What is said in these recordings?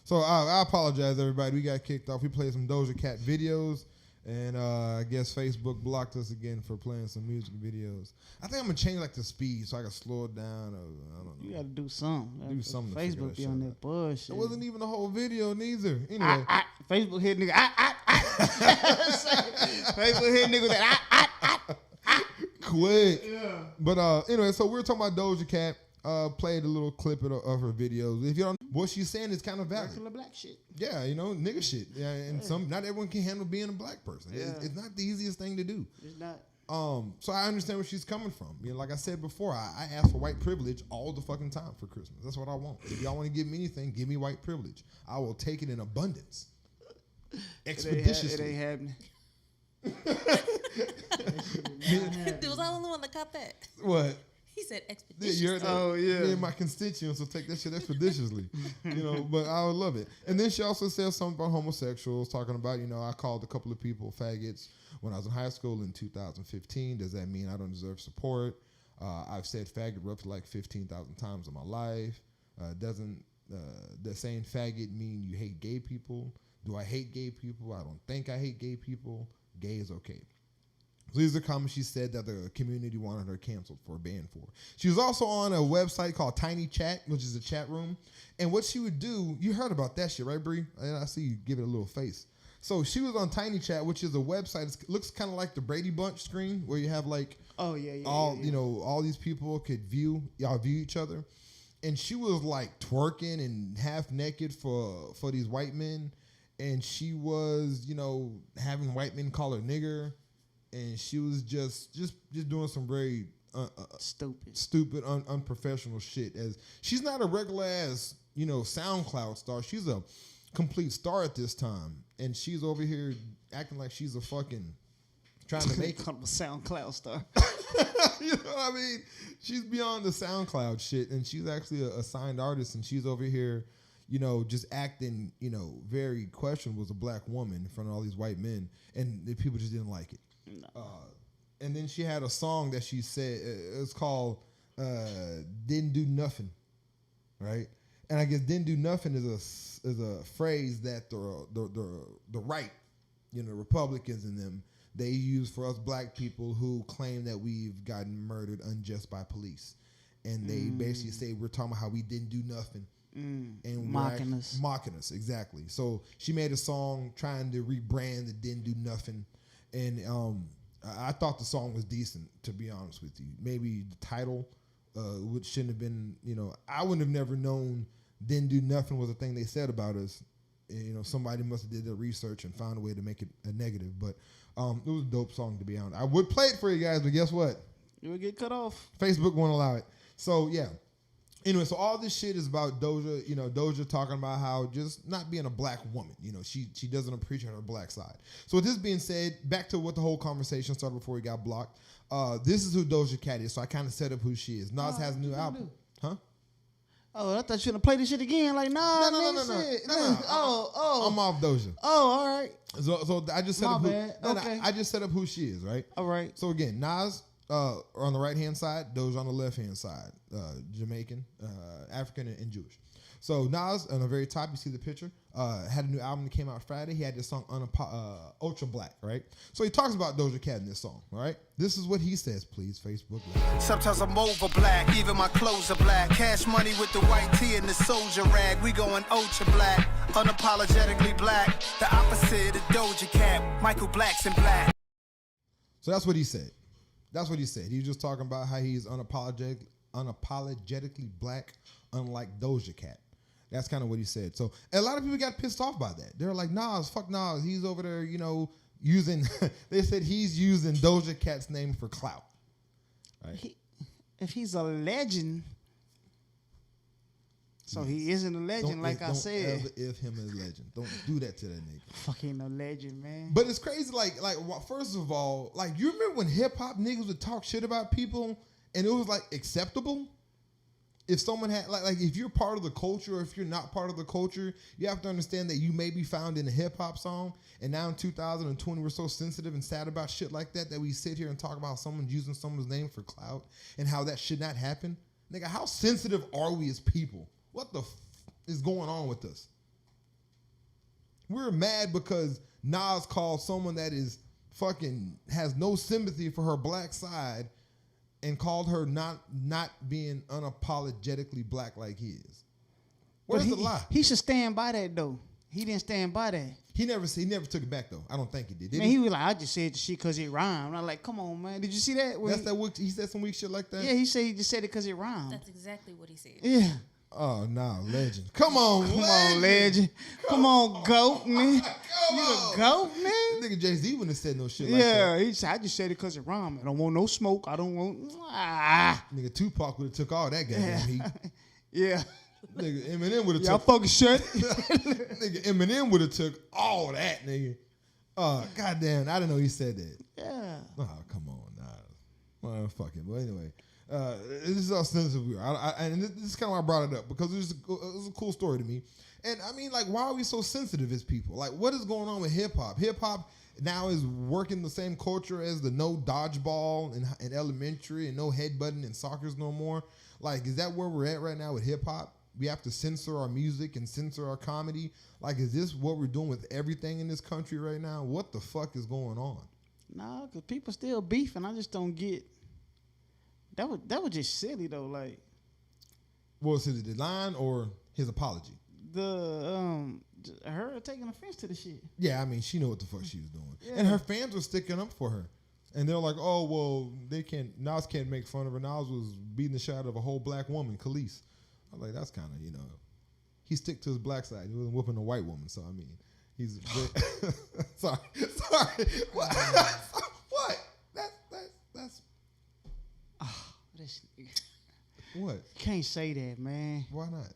So I apologize, everybody. We got kicked off. We played some Doja Cat videos, and I guess Facebook blocked us again for playing some music videos. I think I'm gonna change like the speed so I can slow it down. I don't know. You gotta do something. Do something. Facebook be on that bullshit. It wasn't even the whole video neither. Anyway, Facebook hit nigga. Facebook hit nigga that. Quit. Yeah. But anyway, so we're talking about Doja Cat. Played a little clip of her videos. If you don't, what she's saying is kind of valid. Regular black shit. Yeah, you know, nigga shit. Yeah, and not everyone can handle being a black person. Yeah. It's not the easiest thing to do. It's not. So I understand where she's coming from. You know, like I said before, I ask for white privilege all the fucking time for Christmas. That's what I want. If y'all want to give me anything, give me white privilege. I will take it in abundance. Expeditiously. It ain't happening. Was I the only one that caught that? What? He said expeditiously. Yeah, me and my constituents will take that shit expeditiously. You know, but I would love it. And then she also said something about homosexuals, talking about, you know, I called a couple of people faggots when I was in high school in 2015. Does that mean I don't deserve support? I've said faggot roughly like 15,000 times in my life. Doesn't saying faggot mean you hate gay people? Do I hate gay people? I don't think I hate gay people. Gay is okay. So these are comments she said that the community wanted her canceled for, banned for. She was also on a website called Tiny Chat, which is a chat room. And what she would do, you heard about that shit, right, Bree? I see you give it a little face. So she was on Tiny Chat, which is a website. It looks kind of like the Brady Bunch screen where you have like you know, all these people could view each other. And she was like twerking and half naked for these white men. And she was, you know, having white men call her nigger. And she was just doing some very stupid, unprofessional shit. As she's not a regular ass, you know, SoundCloud star. She's a complete star at this time, and she's over here acting like she's a fucking trying to make a SoundCloud star. You know what I mean? She's beyond the SoundCloud shit, and she's actually a signed artist, and she's over here, you know, just acting, you know, very questionable as a black woman in front of all these white men, and the people just didn't like it. No. And then she had a song that she said it's called "Didn't Do Nothing," right? And I guess "Didn't Do Nothing" is a phrase that the right, you know, Republicans and them, they use for us black people who claim that we've gotten murdered unjust by police, and they basically say we're talking about how we didn't do nothing. And mocking us, exactly. So she made a song trying to rebrand the "Didn't Do Nothing." And I thought the song was decent, to be honest with you. Maybe the title which shouldn't have been, you know, I wouldn't have never known "Didn't Do Nothing" was a thing they said about us. And, you know, somebody must have did their research and found a way to make it a negative. But it was a dope song, to be honest. I would play it for you guys, but guess what? You would get cut off. Facebook won't allow it. So, yeah. Anyway, so all this shit is about Doja, you know, Doja talking about how just not being a black woman, you know, she doesn't appreciate her black side. So with this being said, back to what the whole conversation started before we got blocked. This is who Doja Cat is, so I kind of set up who she is. Nas has a new album. Huh? Oh, I thought you were going to play this shit again. Like, no. Oh. I'm off Doja. Oh, all right. So I just set up okay. I just set up who she is, right? All right. So again, Nas on the right-hand side, Doja on the left-hand side, Jamaican, African, and Jewish. So Nas, on the very top, you see the picture, had a new album that came out Friday. He had this song, Ultra Black, right? So he talks about Doja Cat in this song, all right? This is what he says, please, Facebook. Sometimes I'm over black, even my clothes are black. Cash money with the white tee and the soldier rag. We going ultra black, unapologetically black. The opposite of Doja Cat, Michael Black's in black. So that's what he said. That's what he said. He was just talking about how he's unapologetically black, unlike Doja Cat. That's kind of what he said. So a lot of people got pissed off by that. They're like, Nas, fuck Nas. He's over there, you know, using, they said he's using Doja Cat's name for clout. Right? If he's a legend, so he isn't a legend, I said. Don't ever if him as a legend. Don't do that to that nigga. Fuck ain't no legend, man. But it's crazy, like first of all, like, you remember when hip-hop niggas would talk shit about people and it was, like, acceptable? If someone had, like if you're part of the culture or if you're not part of the culture, you have to understand that you may be found in a hip-hop song, and now in 2020, we're so sensitive and sad about shit like that we sit here and talk about someone using someone's name for clout and how that should not happen. Nigga, how sensitive are we as people? What the is going on with us? We're mad because Nas called someone that is fucking has no sympathy for her black side and called her not being unapologetically black like he is. Where's the lie? He should stand by that though. He didn't stand by that. He never took it back though. I don't think he did. Man, he was like, I just said the shit because it rhymed. I'm like, come on, man. Did you see that? He said some weak shit like that? Yeah, he said he just said it because it rhymed. That's exactly what he said. Yeah. Oh, nah, legend. Come on, legend. Come on, goat, man. You the goat, man. Nigga Jay-Z wouldn't have said no shit like that. Yeah, he said, I just said it because it rhymed. I don't want no smoke. I don't want... Nigga Tupac would have took all that goddamn heat. Yeah. Nigga Eminem would have took... Y'all fucking shut. Nigga Eminem would have took all that, nigga. Goddamn, I didn't know he said that. Yeah. Oh, come on, nah. Well, fuck it. But anyway... this is how sensitive we are. And this is kind of why I brought it up, because it was a cool story to me. And I mean, like, why are we so sensitive as people? Like, what is going on with hip-hop? Hip-hop now is working the same culture as the no dodgeball in elementary and no headbutting in soccer's no more. Like, is that where we're at right now with hip-hop? We have to censor our music and censor our comedy. Like, is this what we're doing with everything in this country right now? What the fuck is going on? Nah, because people still beefing. I just don't get... That was just silly though. Like, what was it, the line or his apology? Her taking offense to the shit. Yeah, I mean, she knew what the fuck she was doing, yeah. and her fans were sticking up for her, and they're like, "Oh well, Nas can't make fun of her. Nas was beating the shit out of a whole black woman, Khalees." I'm like, that's kind of he stick to his black side. He wasn't whooping a white woman, so I mean, he's sorry. What? What? That's. This nigga. What? Can't say that, man. Why not?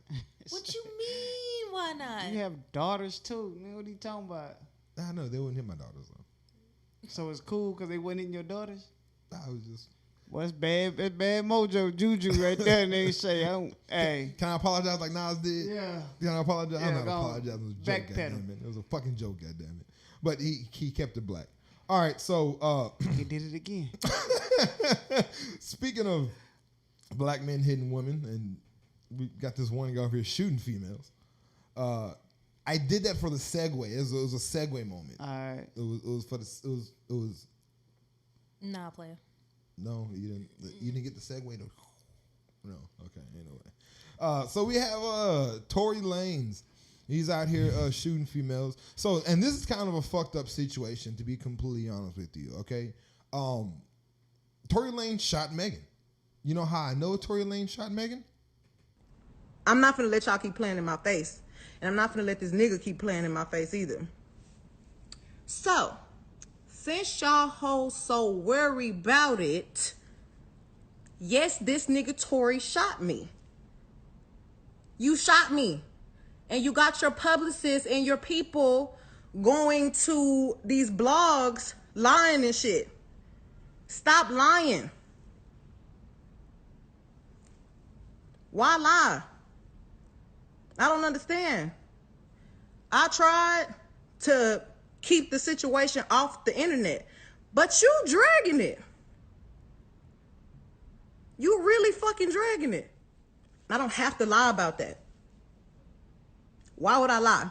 What you mean? Why not? You have daughters too, man. What are you talking about? I know they wouldn't hit my daughters though. So it's cool because they wasn't hitting your daughters? I was just. Well, it's bad mojo juju right there. And they say, hey. Can I apologize like Nas did? Yeah. Can I apologize? Yeah, I'm not apologizing. It was a joke, goddammit. It was a fucking joke, goddammit. But he kept it black. All right, so he did it again. Speaking of black men hitting women, and we got this one guy over here shooting females. I did that for the segue. It was a segue moment. All right. It was. Nah, player. No, you didn't get the segue. No. Okay. Anyway, so we have Tory Lanez. He's out here shooting females. So, and this is kind of a fucked up situation, to be completely honest with you, okay? Tory Lanez shot Megan. You know how I know Tory Lanez shot Megan? I'm not finna let y'all keep playing in my face. And I'm not finna let this nigga keep playing in my face either. So, since y'all hoes so worried about it, yes, this nigga Tory shot me. You shot me. And you got your publicists and your people going to these blogs lying and shit. Stop lying. Why lie? I don't understand. I tried to keep the situation off the internet, but you dragging it. You really fucking dragging it. I don't have to lie about that. Why would I lie?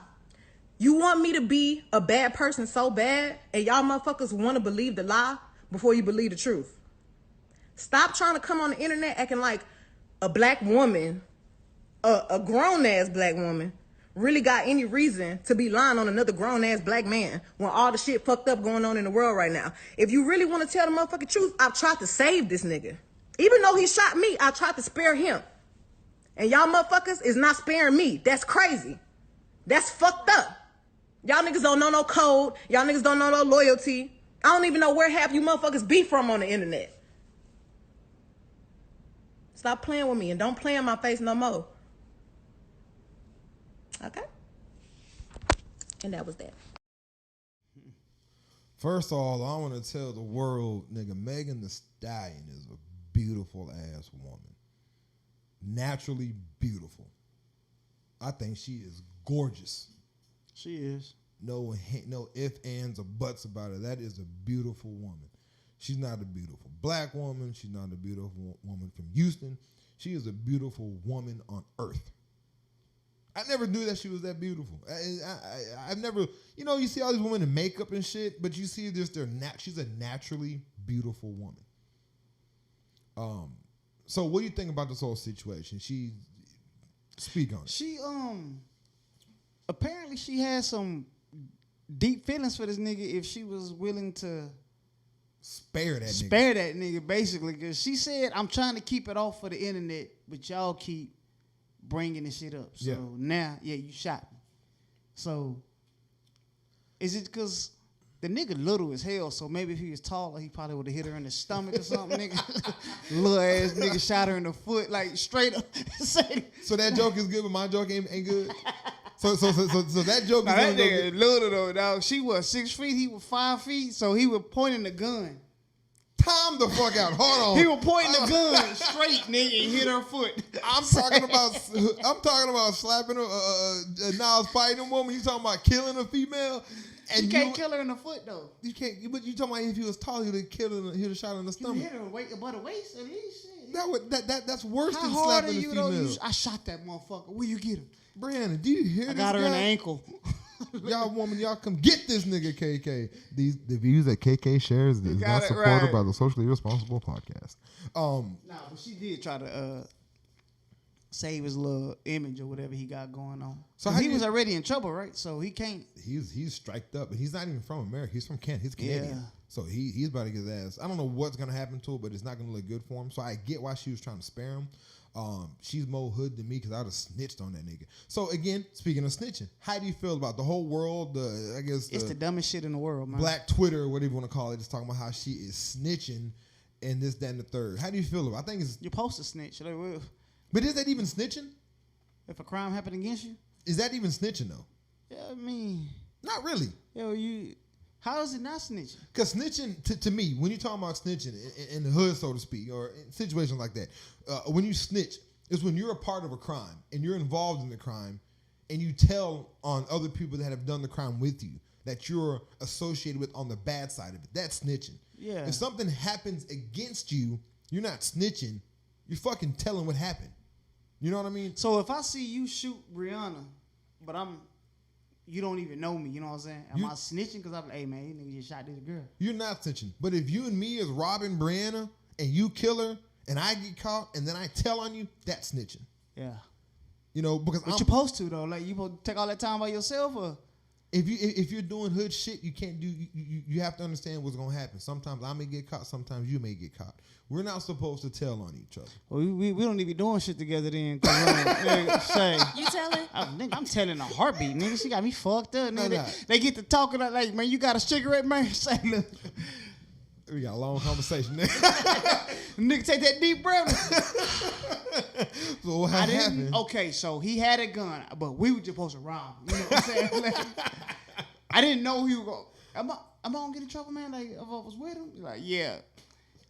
You want me to be a bad person so bad, and y'all motherfuckers want to believe the lie before you believe the truth. Stop trying to come on the internet acting like a black woman, a grown-ass black woman, really got any reason to be lying on another grown-ass black man when all the shit fucked up going on in the world right now. If you really want to tell the motherfucking truth, I've tried to save this nigga. Even though he shot me, I tried to spare him. And y'all motherfuckers is not sparing me. That's crazy. That's fucked up. Y'all niggas don't know no code. Y'all niggas don't know no loyalty. I don't even know where half you motherfuckers be from on the internet. Stop playing with me and don't play in my face no more. Okay? And that was that. First of all, I want to tell the world, nigga, Megan Thee Stallion is a beautiful ass woman. Naturally beautiful. I think she is gorgeous. She is. No ifs, ands, or buts about it. That is a beautiful woman. She's not a beautiful black woman. She's not a beautiful woman from Houston. She is a beautiful woman on earth. I never knew that she was that beautiful. I've never, you know, you see all these women in makeup and shit, but you see just she's a naturally beautiful woman. So what do you think about this whole situation? Speak on it. She apparently she had some deep feelings for this nigga if she was willing to spare that nigga basically, because she said, I'm trying to keep it off for the internet, but y'all keep bringing this shit up. So now, you shot me. So is it because the nigga little as hell, so maybe if he was taller, he probably would have hit her in the stomach or something, nigga. Little ass nigga shot her in the foot, like straight up. So that joke is good, but my joke ain't good? So that joke is that nigga little though, dog. She was 6 feet, he was 5 feet, so he was pointing the gun. Time the fuck out. Hold on. He was pointing the gun straight, nigga, and hit her foot. I'm talking about slapping her. Now I was fighting a woman. You talking about killing a female? And you can't kill her in the foot though. You can't. But you talking about if he was tall, he'd have killed her. He'd have shot her in the stomach. You hit her above the waist at least. That's worse than How hard slapping are a you female. though? I shot that motherfucker. Where you get him? Brandon, do you hear this? I got her guy? in the ankle. Y'all come get this nigga KK. The views that KK shares is not supported right. by the Socially Irresponsible Podcast. Nah, but she did try to save his little image or whatever he got going on. So he was already in trouble, right? So he can't. He's striked up, and he's not even from America. He's from Canada. He's Canadian. Yeah. So he's about to get his ass. I don't know what's gonna happen to her, but it's not gonna look good for him. So I get why she was trying to spare him. She's more hood than me because I'd have snitched on that nigga. So again, speaking of snitching, how do you feel about the whole world? It's the dumbest shit in the world, man. Black Twitter, whatever you want to call it, is talking about how she is snitching and this, that, and the third. How do you feel about it? I think it's... You're supposed to snitch. But is that even snitching? If a crime happened against you? Is that even snitching, though? Yeah, I mean... Not really. How is it not snitching? Because snitching, to me, when you're talking about snitching in the hood, so to speak, or in situations like that, when you snitch, it's when you're a part of a crime and you're involved in the crime and you tell on other people that have done the crime with you that you're associated with on the bad side of it. That's snitching. Yeah. If something happens against you, you're not snitching. You're fucking telling what happened. You know what I mean? So if I see you shoot Rihanna, but you don't even know me, you know what I'm saying? Am I snitching? Because I'm like, hey, man, you nigga just shot this girl. You're not snitching. But if you and me is robbing Brianna and you kill her and I get caught and then I tell on you, that's snitching. Yeah. You know, because you're supposed to, though. Like, you supposed to take all that time by yourself, or? If you're doing hood shit, you can't do. You have to understand what's gonna happen. Sometimes I may get caught. Sometimes you may get caught. We're not supposed to tell on each other. Well, we don't need to be doing shit together then. Say, you telling? I'm telling a heartbeat, nigga. She got me fucked up. Nigga. Nah. They get to talking like, man, you got a cigarette, man? Say, look. We got a long conversation. Nigga, take that deep breath. So what happened? Okay, so he had a gun, but we were just supposed to rob him. You know what I'm saying? Like, I didn't know he was going. Am I gonna get in trouble, man? Like, if I was with him? Like, yeah.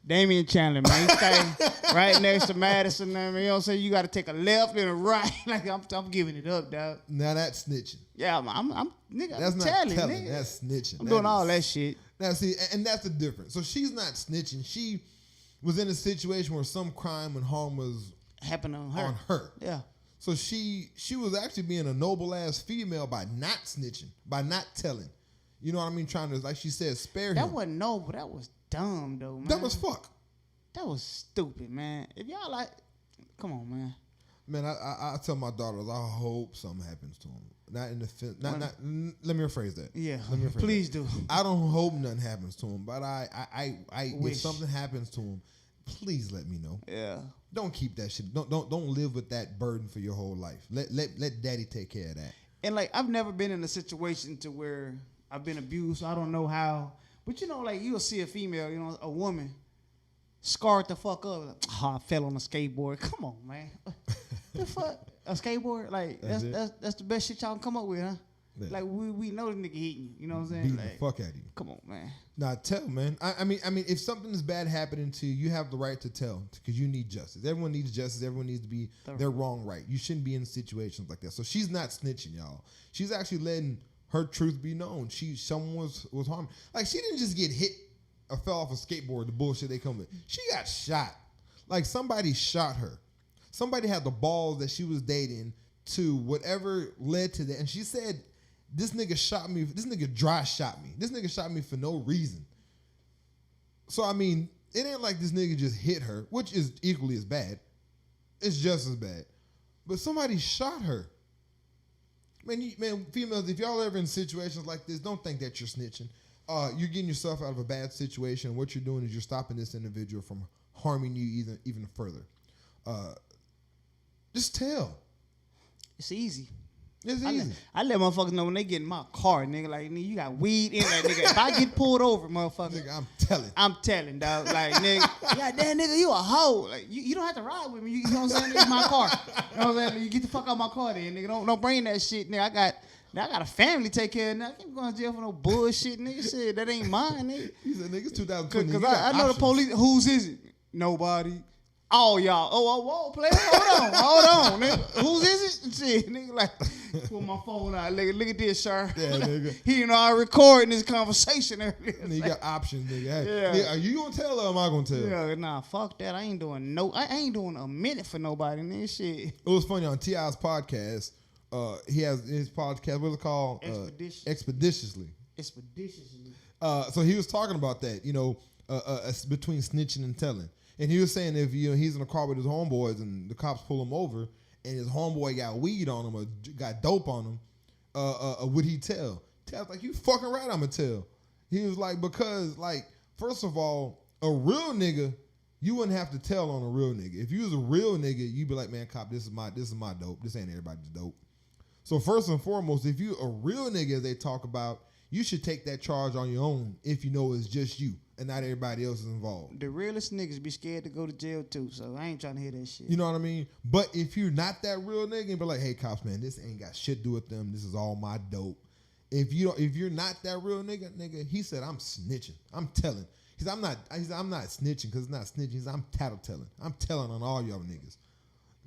Damian Chandler, man. He stay right next to Madison, man. You know what I'm saying? You got to take a left and a right. Like, I'm giving it up, dog. Now that's snitching. Yeah, I'm nigga. That's I'm not telling, telling. nigga. That's snitching. I'm doing all that shit. Now, see, and that's the difference. So she's not snitching. She was in a situation where some crime and harm was happened on her. On her. Yeah. So she was actually being a noble ass female by not snitching, by not telling. You know what I mean? Trying to, like she said, spare him. That wasn't noble. That was dumb, though, man. That was fuck. That was stupid, man. If y'all like, come on, man. Man, I tell my daughters, I hope something happens to him. Not in the film. Let me rephrase that. Yeah, let me rephrase please that. do. I don't hope nothing happens to him, but I wish. if something happens to him, please let me know. Yeah. Don't keep that shit. Don't live with that burden for your whole life. Let daddy take care of that. And like, I've never been in a situation to where I've been abused, so I don't know how. But you know, like, you'll see a female, you know, a woman scarred the fuck up. Like, I fell on a skateboard. Come on, man. The fuck? A skateboard? Like, that's the best shit y'all can come up with, huh? Yeah. Like, we know the nigga hitting you. You know what I'm saying? Beating like, the fuck out of you. Come on, man. Nah, tell, man. I mean, if something is bad happening to you, you have the right to tell because you need justice. Everyone needs justice. Everyone needs to be their wrong right. You shouldn't be in situations like that. So she's not snitching, y'all. She's actually letting her truth be known. Someone was harmed. Like, she didn't just get hit or fell off a skateboard, the bullshit they come with. She got shot. Like, somebody shot her. Somebody had the balls that she was dating to whatever led to that. And she said, this nigga shot me. This nigga dry shot me. This nigga shot me for no reason. So, I mean, it ain't like this nigga just hit her, which is equally as bad. It's just as bad. But somebody shot her. Man, females, if y'all ever in situations like this, don't think that you're snitching. You're getting yourself out of a bad situation. What you're doing is you're stopping this individual from harming you even further. Just tell. It's easy. It's easy. I let motherfuckers know when they get in my car, nigga. Like, nigga, you got weed in that, nigga. If I get pulled over, motherfucker, Nigga, I'm telling, dog. Like, nigga, yeah, damn, nigga, you a hoe. Like, you don't have to ride with me. You know what I'm saying? It's my car. You know what I'm saying? You get the fuck out my car, then, nigga. Don't bring that shit, nigga. I got a family to take care of. Now I can't go to jail for no bullshit, nigga. Shit, that ain't mine, nigga. He said, nigga, it's 2020. Because I know the police. Whose is it? Nobody. All y'all. Oh, whoa, player. Hold on, nigga. Whose is it? Shit, nigga, like, pull my phone out. Look at this, sir. Yeah, nigga. He and I recording this conversation earlier. And you got options, nigga. Hey, Yeah. nigga, are you gonna tell or am I gonna tell? Yeah, nah, fuck that. I ain't doing a minute for nobody, nigga. Shit. It was funny on T.I.'s podcast. He has his podcast. What's it called? Expeditiously. So he was talking about that. You know, between snitching and telling. And he was saying if he's in a car with his homeboys and the cops pull him over and his homeboy got weed on him or got dope on him, would he tell? Tell's like, you fucking right, I'ma tell. He was like, because, like, first of all, a real nigga, you wouldn't have to tell on a real nigga. If you was a real nigga, you'd be like, man, cop, this is my dope. This ain't everybody's dope. So first and foremost, if you a real nigga, as they talk about, you should take that charge on your own if you know it's just you and not everybody else is involved. The realest niggas be scared to go to jail too, so I ain't trying to hear that shit. You know what I mean? But if you're not that real nigga, be like, hey, cops, man, this ain't got shit to do with them. This is all my dope. If you're not that real nigga, he said, I'm snitching. I'm telling. He said, I'm not snitching because it's not snitching. He said, I'm tattletelling. I'm telling on all y'all niggas.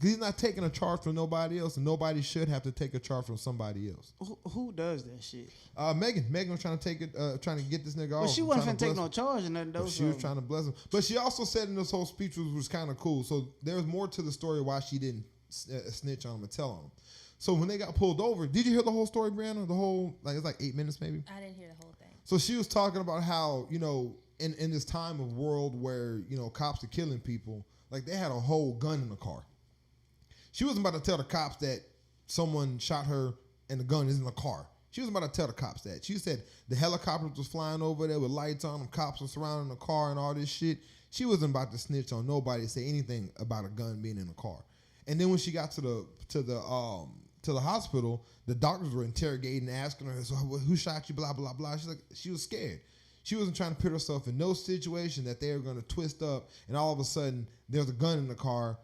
He's not taking a charge from nobody else, and nobody should have to take a charge from somebody else. Who does that shit? Megan was trying to take it, trying to get this nigga off. But she wasn't finna take no charge or nothing, though. She was trying to bless him. But she also said in this whole speech, which was kind of cool. So there was more to the story why she didn't snitch on him and tell on him. So when they got pulled over, did you hear the whole story, Brianna? The whole, it's like 8 minutes maybe? I didn't hear the whole thing. So she was talking about how, in this time of world where, cops are killing people, like they had a whole gun in the car. She wasn't about to tell the cops that someone shot her and the gun is in the car. She wasn't about to tell the cops that. She said the helicopters was flying over there with lights on them, cops were surrounding the car and all this shit. She wasn't about to snitch on nobody, say anything about a gun being in the car. And then when she got to the hospital, the doctors were interrogating, asking her, so who shot you, blah, blah, blah. She's like, she was scared. She wasn't trying to put herself in no situation that they were going to twist up and all of a sudden there's a gun in the car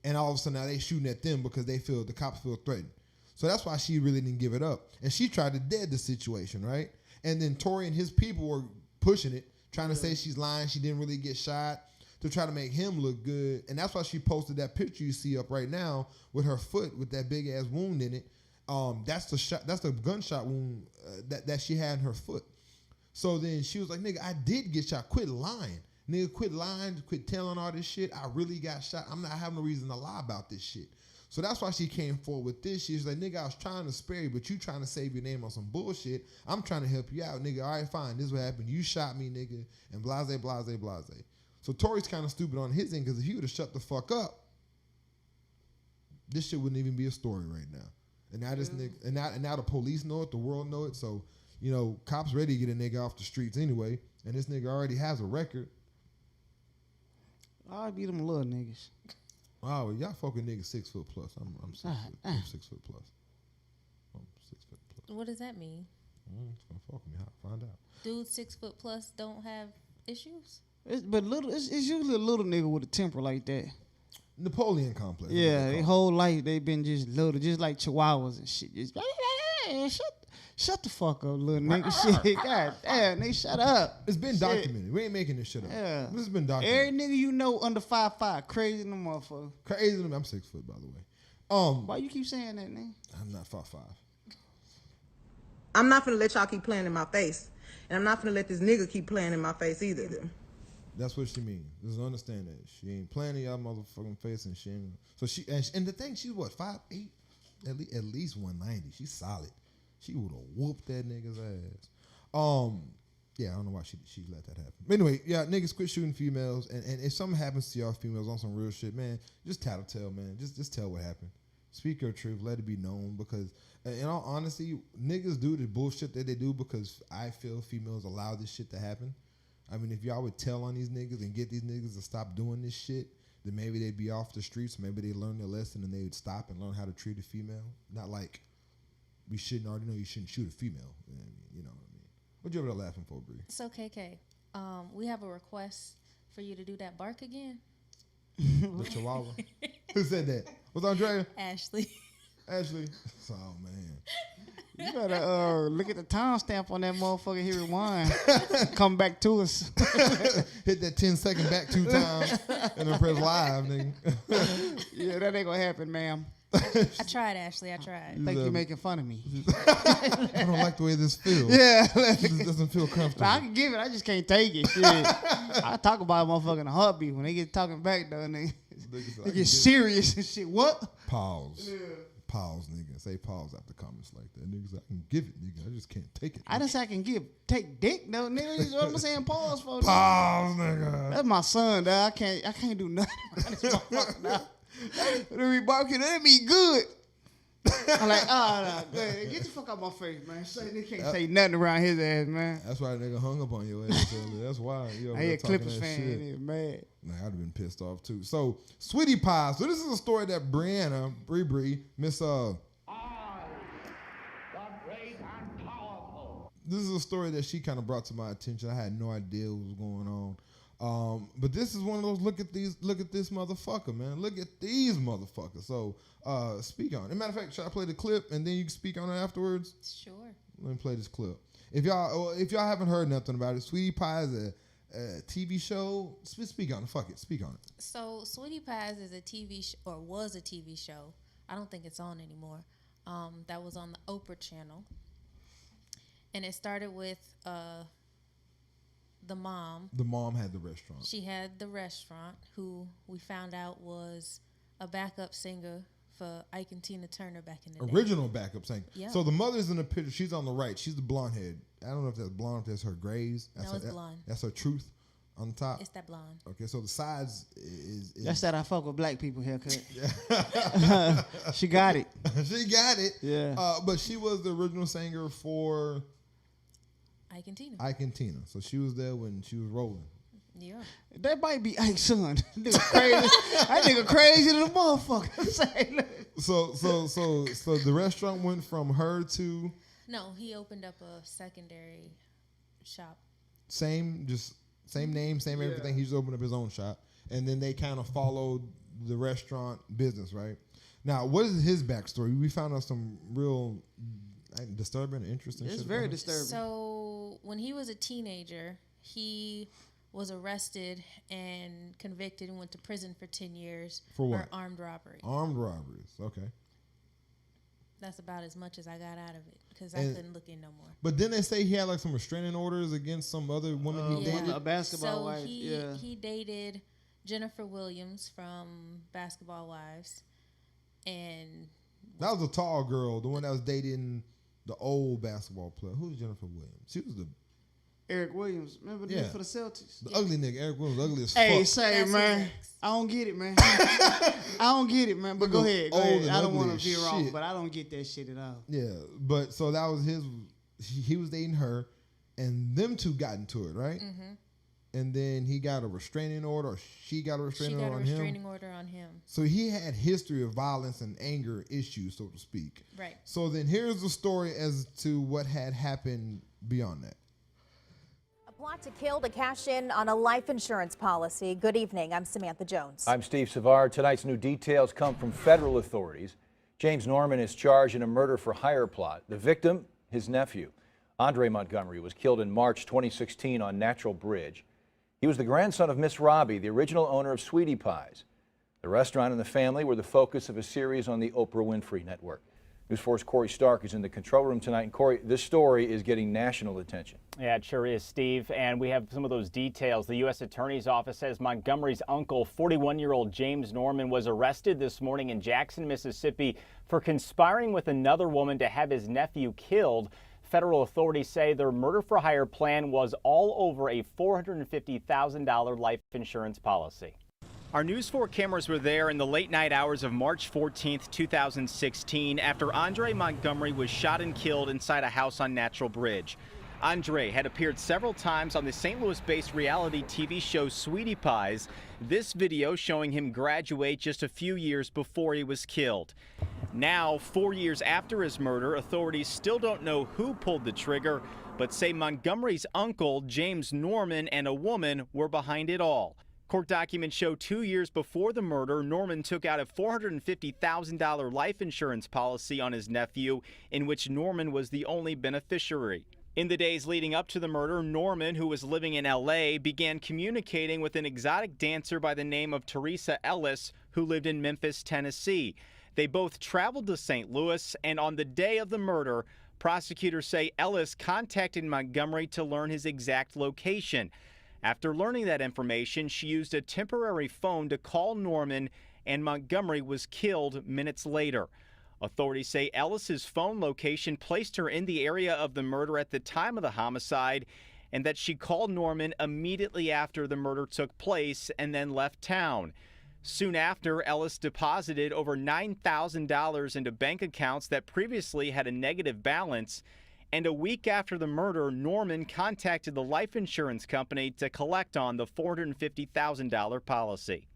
and all of a sudden now they shooting at them because the cops feel threatened. So that's why she really didn't give it up. And she tried to dead the situation, right? And then Tory and his people were pushing it, trying to say she's lying, she didn't really get shot, to try to make him look good. And that's why she posted that picture you see up right now with her foot with that big ass wound in it. That's the gunshot wound that she had in her foot. So then she was like, nigga, I did get shot. Quit lying. Nigga, quit lying. Quit telling all this shit. I really got shot. I'm not having no reason to lie about this shit. So that's why she came forward with this. She was like, nigga, I was trying to spare you, but you trying to save your name on some bullshit. I'm trying to help you out, nigga. All right, fine. This is what happened. You shot me, nigga, and blase, blase, blase. So Tory's kind of stupid on his end because if he would have shut the fuck up, this shit wouldn't even be a story right now. And now this nigga, and now the police know it, the world know it. So, cops ready to get a nigga off the streets anyway, and this nigga already has a record. I'll be them little niggas. Oh, well, y'all fucking niggas 6 foot plus. I'm 6 foot. I'm 6 foot plus. I'm 6 foot plus. What does that mean? It's gonna fuck me. Find out. Dudes 6 foot plus don't have issues? It's usually a little nigga with a temper like that. Napoleon complex. Yeah, their whole life they been just little, just like chihuahuas and shit. Just shut the fuck up, little nigga. Shit, god damn, they shut up. It's been documented. We ain't making this shit up. Yeah, this has been documented. Every nigga you know under 5'5", crazy in the motherfucker. Crazy to me. I'm 6 foot, by the way. Why you keep saying that, nigga? I'm not 5'5". I'm not finna let y'all keep playing in my face. And I'm not finna let this nigga keep playing in my face either. That's what she means. Just understand that. She ain't playing in y'all motherfucking face and she ain't. So and the thing, she's what, 5'8"? at least 190. She's solid. She would have whooped that nigga's ass. Yeah, I don't know why she let that happen. But anyway, yeah, niggas quit shooting females, and if something happens to y'all females on some real shit, man, just tattletale, man. Just tell what happened. Speak your truth. Let it be known, because in all honesty, niggas do the bullshit that they do because I feel females allow this shit to happen. I mean, if y'all would tell on these niggas and get these niggas to stop doing this shit, then maybe they'd be off the streets. Maybe they'd learn their lesson and they would stop and learn how to treat a female. Not like we shouldn't already know you shouldn't shoot a female. You know what I mean? What you over there laughing for, Bree? So, KK, we have a request for you to do that bark again. The Chihuahua? Who said that? Was Andrea? Ashley. Ashley? Oh, man. You better look at the timestamp on that motherfucker. Here rewind. Come back to us. Hit that 10-second back 2 times and then press live, nigga. Yeah, that ain't gonna happen, ma'am. I tried, Ashley. I tried. I think you're making fun of me. I don't like the way this feels. Yeah. This doesn't feel comfortable. I can give it. I just can't take it. Shit. I talk about a motherfucker in a heartbeat. When they get talking back, though, they get serious and shit. What? Pause. Yeah. Pause, nigga. Say pause after comments like that. Niggas, I can give it, nigga. I just can't take it. I just I can take dick, though, nigga. What am I saying? Pause for? Pause, nigga. That's my son, dog. I can't do nothing around this motherfucker, dog. When we barking, that be good. I'm like, nah, get the fuck out my face, man. They can't say nothing around his ass, man. That's why that nigga hung up on your ass earlier. That's why. I hear Clippers fan, he mad. Nah, I'd have been pissed off too. So, Sweetie Pie. So this is a story that Brianna, Bree, Miss This is a story that she kind of brought to my attention. I had no idea what was going on. But this is one of those look at this motherfucker, man. Look at these motherfuckers. So speak on it. As a matter of fact, should I play the clip and then you can speak on it afterwards? Sure. Let me play this clip. If y'all haven't heard nothing about it, Sweetie Pie is a TV show. Speak on it. Fuck it. Speak on it. So Sweetie Pies is a TV or was a TV show. I don't think it's on anymore. That was on the Oprah channel. And it started with the mom. The mom had the restaurant. She had the restaurant, who we found out was a backup singer for Ike and Tina Turner back in the day. Original backup singer. Yeah. So the mother's in the picture. She's on the right. She's the blonde head. I don't know if that's blonde, if that's her grays. No, it's blonde. That's her truth on the top. It's that blonde. Okay, so the sides is That's that I fuck with black people haircut. She got it. She got it. Yeah. But she was the original singer for Ike and Tina. Ike and Tina. So she was there when she was rolling. Yeah. That might be Ike's son. Nigga crazy. That nigga crazy than a motherfucker. So the restaurant went from her to No, he opened up a secondary shop. same name, same everything. He just opened up his own shop, and then they kind of followed the restaurant business, right? Now, what is his backstory? We found out some real disturbing, interesting shit. It's very disturbing. So when he was a teenager, he was arrested and convicted and went to prison for 10 years For what? armed robbery. Armed robberies. Okay. That's about as much as I got out of it because I couldn't look in no more. But then they say he had like some restraining orders against some other woman he dated. A basketball So wife. he dated Jennifer Williams from Basketball Wives, and That was a tall girl, the one that was dating the old basketball player. Who's Jennifer Williams? She was the Eric Williams. Remember the nigga for the Celtics? ugly nigga. Eric Williams, ugly as Hey, fuck. say, That's man. his ex. I don't get it, man. I don't get it, man. But go ahead. Old and I don't ugly want as to veer off, shit. but I don't get that shit at all. Yeah, but so that was his. He was dating her, and them two got into it, right? Mm-hmm. And then he got a restraining order, or she got a restraining order on him. restraining order on him. So he had history of violence and anger issues, so to speak. Right. So then here's the story as to what had happened beyond that. A plot to kill to cash in on a life insurance policy. Good evening. I'm Samantha Jones. I'm Steve Savard. Tonight's new details come from federal authorities. James Norman is charged in a murder for hire plot. The victim, his nephew, Andre Montgomery, was killed in March 2016 on Natural Bridge. He was the grandson of Miss Robbie, the original owner of Sweetie Pies. The restaurant and the family were the focus of a series on the Oprah Winfrey Network. News 4's Corey Stark is in the control room tonight. And Corey, this story is getting national attention. Yeah, it sure is, Steve. And we have some of those details. The U.S. Attorney's Office says Montgomery's uncle, 41-year-old James Norman, was arrested this morning in Jackson, Mississippi for conspiring with another woman to have his nephew killed. Federal authorities say their murder-for-hire plan was all over a $450,000 life insurance policy. Our News 4 cameras were there in the late night hours of March 14th, 2016, after Andre Montgomery was shot and killed inside a house on Natural Bridge. Andre had appeared several times on the St. Louis-based reality TV show Sweetie Pies. This video showing him graduate just a few years before he was killed. Now, 4 years after his murder, authorities still don't know who pulled the trigger, but say Montgomery's uncle, James Norman, and a woman were behind it all. Court documents show 2 years before the murder, Norman took out a $450,000 life insurance policy on his nephew, in which Norman was the only beneficiary. In the days leading up to the murder, Norman, who was living in L.A., began communicating with an exotic dancer by the name of Teresa Ellis, who lived in Memphis, Tennessee. They both traveled to St. Louis, and on the day of the murder, prosecutors say Ellis contacted Montgomery to learn his exact location. After learning that information, she used a temporary phone to call Norman, and Montgomery was killed minutes later. Authorities say Ellis's phone location placed her in the area of the murder at the time of the homicide, and that she called Norman immediately after the murder took place and then left town. Soon after, Ellis deposited over $9,000 into bank accounts that previously had a negative balance. And a week after the murder, Norman contacted the life insurance company to collect on the $450,000 policy.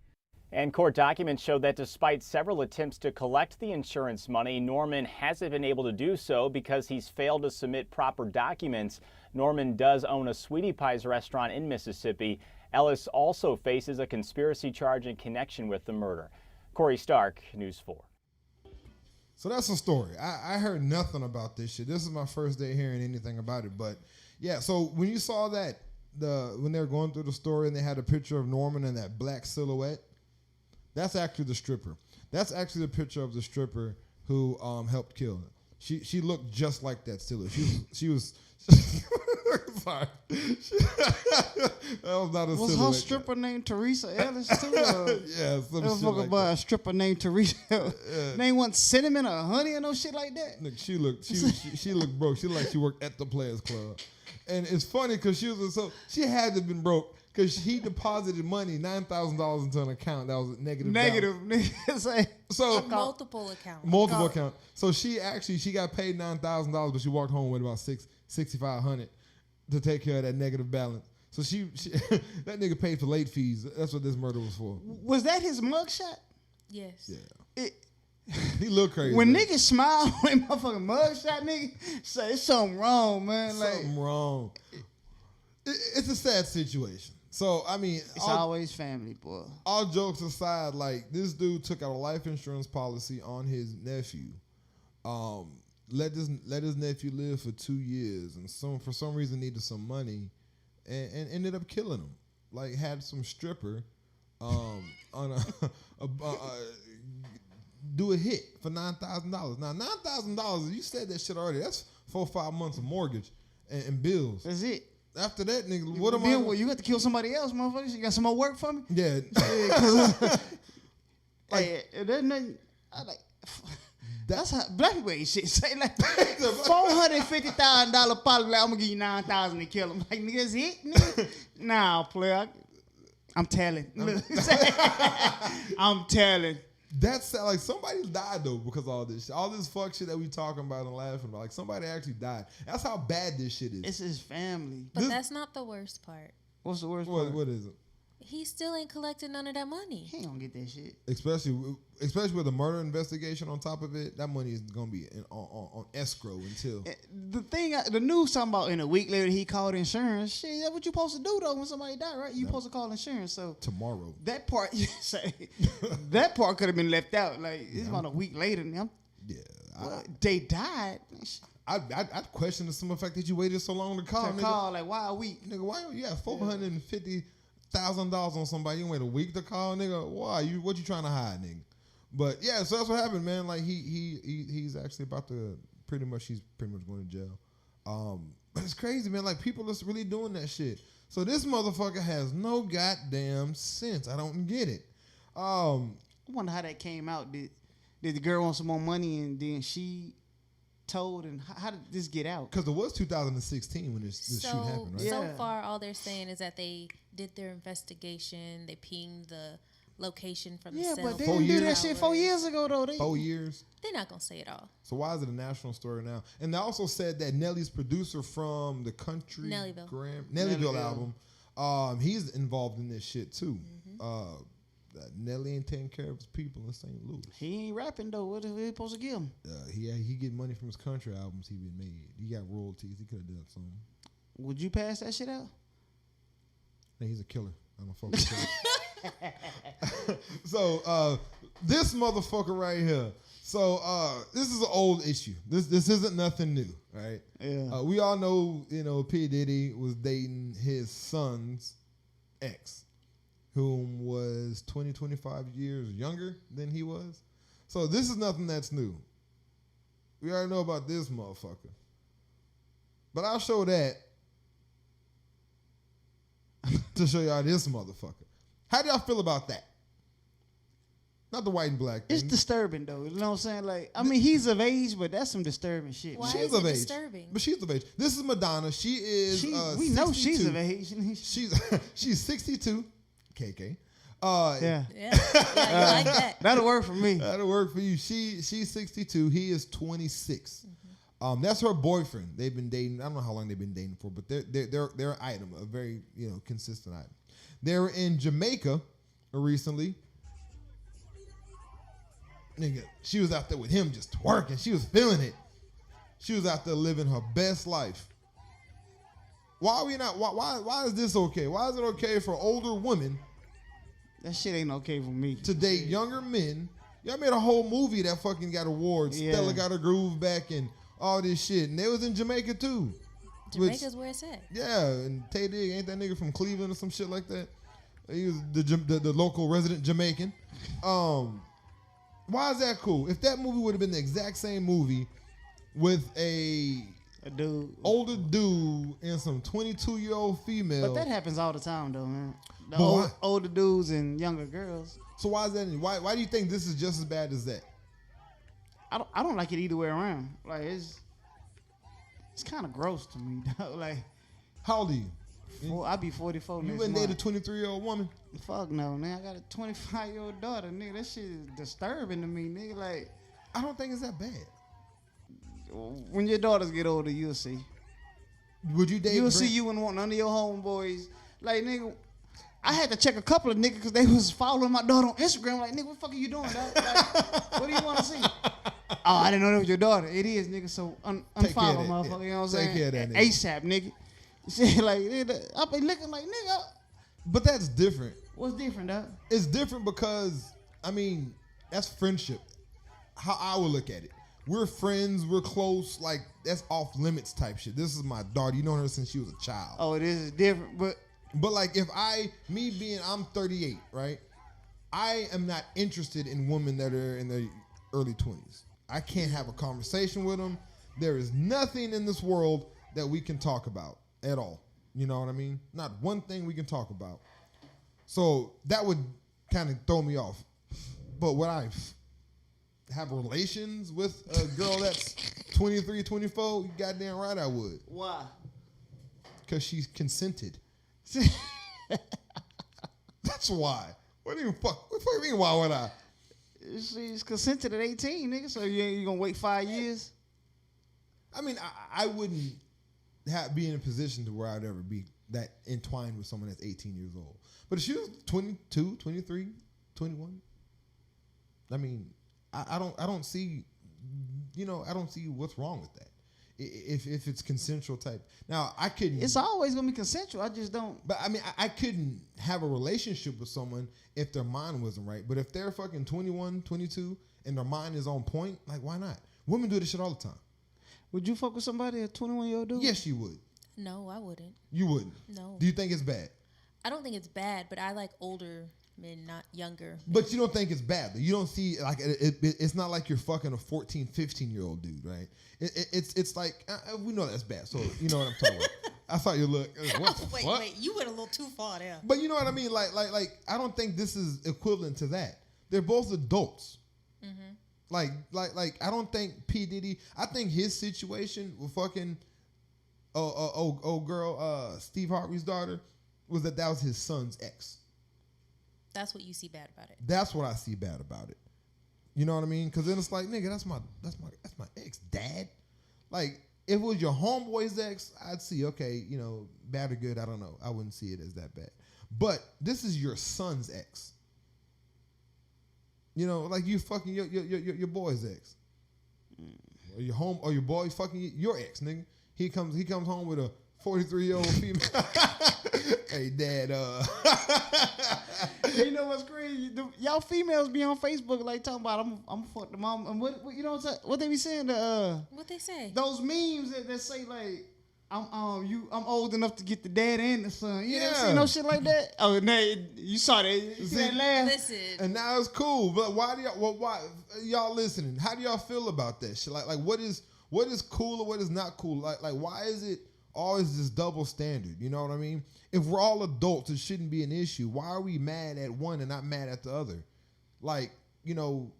And court documents show that despite several attempts to collect the insurance money, Norman hasn't been able to do so because he's failed to submit proper documents. Norman does own a Sweetie Pies restaurant in Mississippi. Ellis also faces a conspiracy charge in connection with the murder. Corey Stark, News 4. So that's the story. I heard nothing about this shit. This is my first day hearing anything about it. But yeah, so when you saw that, when they were going through the story and they had a picture of Norman in that black silhouette, that's actually the stripper. That's actually the picture of the stripper who helped kill her. She looked just like that silhouette. She was sorry. That was not a was silhouette. Was her stripper named Teresa Ellis too? Yeah, some shit like by that. a stripper named Teresa. Name wasn't cinnamon or honey or no shit like that. Look, she looked broke. She looked like she worked at the Players Club, and it's funny because she had to have been broke because he deposited money $9,000 into an account that was negative. So multiple accounts. Multiple accounts. So she got paid $9,000, but she walked home with about $6,500 to take care of that negative balance. So she that nigga paid for late fees. That's what this murder was for. Was that his mugshot? Yes. Yeah. He looked crazy. When niggas smile on motherfucking mugshot, nigga, say it's something wrong, man. Something wrong. It's a sad situation. So, I mean, it's always family, boy. All jokes aside, like, this dude took out a life insurance policy on his nephew. Let his nephew live for 2 years, and for some reason needed some money, and ended up killing him. Like, had some stripper on do a hit for $9,000. Now, $9,000, you said that shit already. That's 4 or 5 months of mortgage and bills. That's it. After that, nigga, you got to kill somebody else, motherfuckers. You got some more work for me? Yeah. There's nothing. That's how black people ain't shit. Say like $450,000 policy. Like, I'm gonna give you $9,000 to kill him. Like, nigga, that's it, nigga. Nah, player. I'm telling. I'm telling. That's like somebody died though because of all this shit. All this fuck shit that we talking about and laughing about. Like somebody actually died. That's how bad this shit is. It's his family. But that's not the worst part. What's the worst part? What is it? He still ain't collected none of that money. He ain't gonna get that shit. Especially with a murder investigation on top of it, that money is gonna be on escrow until. The news talking about in a week later he called insurance. Shit, that's what you supposed to do though when somebody die, right? You supposed to call insurance. So tomorrow. That part, that part could have been left out. Like it's about a week later. They died. I'd question some of the fact that you waited so long to call. Like why a week, nigga? Why you got $450,000 on somebody? You wait a week to call, nigga. Why? What you trying to hide, nigga? But yeah, so that's what happened, man. Like he's actually about to he's pretty much going to jail. But it's crazy, man. Like people are really doing that shit. So this motherfucker has no goddamn sense. I don't get it. I wonder how that came out. Did the girl want some more money and then she told, and how did this get out? Because it was 2016 when this shoot happened, right? So far, all they're saying is that they did their investigation. They pinged the location from the cell. Yeah, but they didn't do that shit 4 years ago, though. 4 years? They're not going to say it all. So why is it a national story now? And they also said that Nelly's producer from the country Nellyville album, he's involved in this shit too. Nelly ain't taking care of his people in St. Louis. He ain't rapping though. What are we supposed to give him? He get money from his country albums he been made. He got royalties. He could have done something. Would you pass that shit out? Hey, he's a killer. I'm a fucking killer. So this motherfucker right here. So this is an old issue. This isn't nothing new, right? Yeah. We all know, P. Diddy was dating his son's ex, whom was 25 years younger than he was. So this is nothing that's new. We already know about this motherfucker. But I'll show that to show y'all this motherfucker. How do y'all feel about that? Not the white and black thing. It's disturbing though. You know what I'm saying? Like, I mean, he's of age, but that's some disturbing shit. Why She's is of it age. Disturbing? But she's of age. This is Madonna. She is. We know 62. she's of age. She's 62. KK. Yeah, you like that. That'll work for me. That'll work for you. She's 62. He is 26. That's her boyfriend. They've been dating. I don't know how long they've been dating for, but they're an item, a very consistent item. They were in Jamaica recently. Nigga, she was out there with him just twerking. She was feeling it. She was out there living her best life. Why are we not? Why is this okay? Why is it okay for older women? That shit ain't okay for me. To date younger men. Y'all made a whole movie that fucking got awards. Yeah. Stella got her groove back and all this shit. And they was in Jamaica too. Jamaica's where it's at. Yeah, and Tay Digg, ain't that nigga from Cleveland or some shit like that? He was the local resident Jamaican. Why is that cool? If that movie would have been the exact same movie with a dude, older dude and some 22-year-old female. But that happens all the time though, man. Older dudes and younger girls. So why is that? Why do you think this is just as bad as that? I don't like it either way around. Like it's kind of gross to me. Like, how old are you? I'll be 44 next month. You wouldn't date a 23-year-old woman? Fuck no, man. I got a 25-year-old daughter, nigga. That shit is disturbing to me, nigga. Like, I don't think it's that bad. When your daughters get older, you'll see. Would you date? You'll see you wouldn't want none of your homeboys. Like, nigga, I had to check a couple of niggas because they was following my daughter on Instagram. Like, nigga, what the fuck are you doing, dog? Like, what do you want to see? Oh, I didn't know that was your daughter. It is, nigga. So unfollow, motherfucker. You know what I'm saying? Take care of that, nigga. ASAP, nigga. Shit, like, I be looking like, nigga. But that's different. What's different, dog? It's different because, I mean, that's friendship. How I would look at it. We're friends. We're close. Like, that's off limits type shit. This is my daughter. You know her since she was a child. Oh, this is different. But like, if I'm 38, right? I am not interested in women that are in their early 20s. I can't have a conversation with them. There is nothing in this world that we can talk about at all. You know what I mean? Not one thing we can talk about. So that would kind of throw me off. But would I have relations with a girl that's 23, 24? You goddamn right I would. Why? Because she's consented. That's why. What do you mean, why would I? She's consented at 18, nigga. So you gonna wait 5 years? I mean, I wouldn't be in a position to where I'd ever be that entwined with someone that's 18 years old. But if she was 22, 23, 21, I mean, I don't see, I don't see what's wrong with that. If it's consensual type. Now, I couldn't. It's always going to be consensual. I just don't. But, I mean, I couldn't have a relationship with someone if their mind wasn't right. But if they're fucking 21, 22, and their mind is on point, like, why not? Women do this shit all the time. Would you fuck with somebody, a 21-year-old dude? Yes, you would. No, I wouldn't. You wouldn't? No. Do you think it's bad? I don't think it's bad, but I like older men, not younger. But you don't think it's bad, though. You don't see, like, it's not like you're fucking a 14, 15-year-old dude, right? It's like, we know that's bad, so you know what I'm talking about. I thought you look. What the fuck? Wait, you went a little too far there. But you know what I mean? Like, I don't think this is equivalent to that. They're both adults. Mm-hmm. Like, I don't think P. Diddy, I think his situation with fucking, girl, Steve Harvey's daughter, was that was his son's ex. That's what you see bad about it. That's what I see bad about it. You know what I mean? Because then it's like, nigga, that's my ex, dad. Like, if it was your homeboy's ex, I'd see, okay, you know, bad or good, I don't know. I wouldn't see it as that bad. But this is your son's ex. You know, like you fucking your boy's ex. Or your boy fucking your ex, nigga. He comes home with a 43-year-old female. Hey, dad, You know what's crazy? Y'all females be on Facebook like talking about I'm fuck the mom. And what you know what they be saying? What they say? Those memes that say like I'm old enough to get the dad and the son. You never see no shit like that? Oh, no, you saw that? You see that laugh? Listen. And now it's cool, but why y'all listening? How do y'all feel about that shit? Like what is cool or what is not cool? Like why is it always this double standard? You know what I mean? If we're all adults, it shouldn't be an issue. Why are we mad at one and not mad at the other? Like, you know,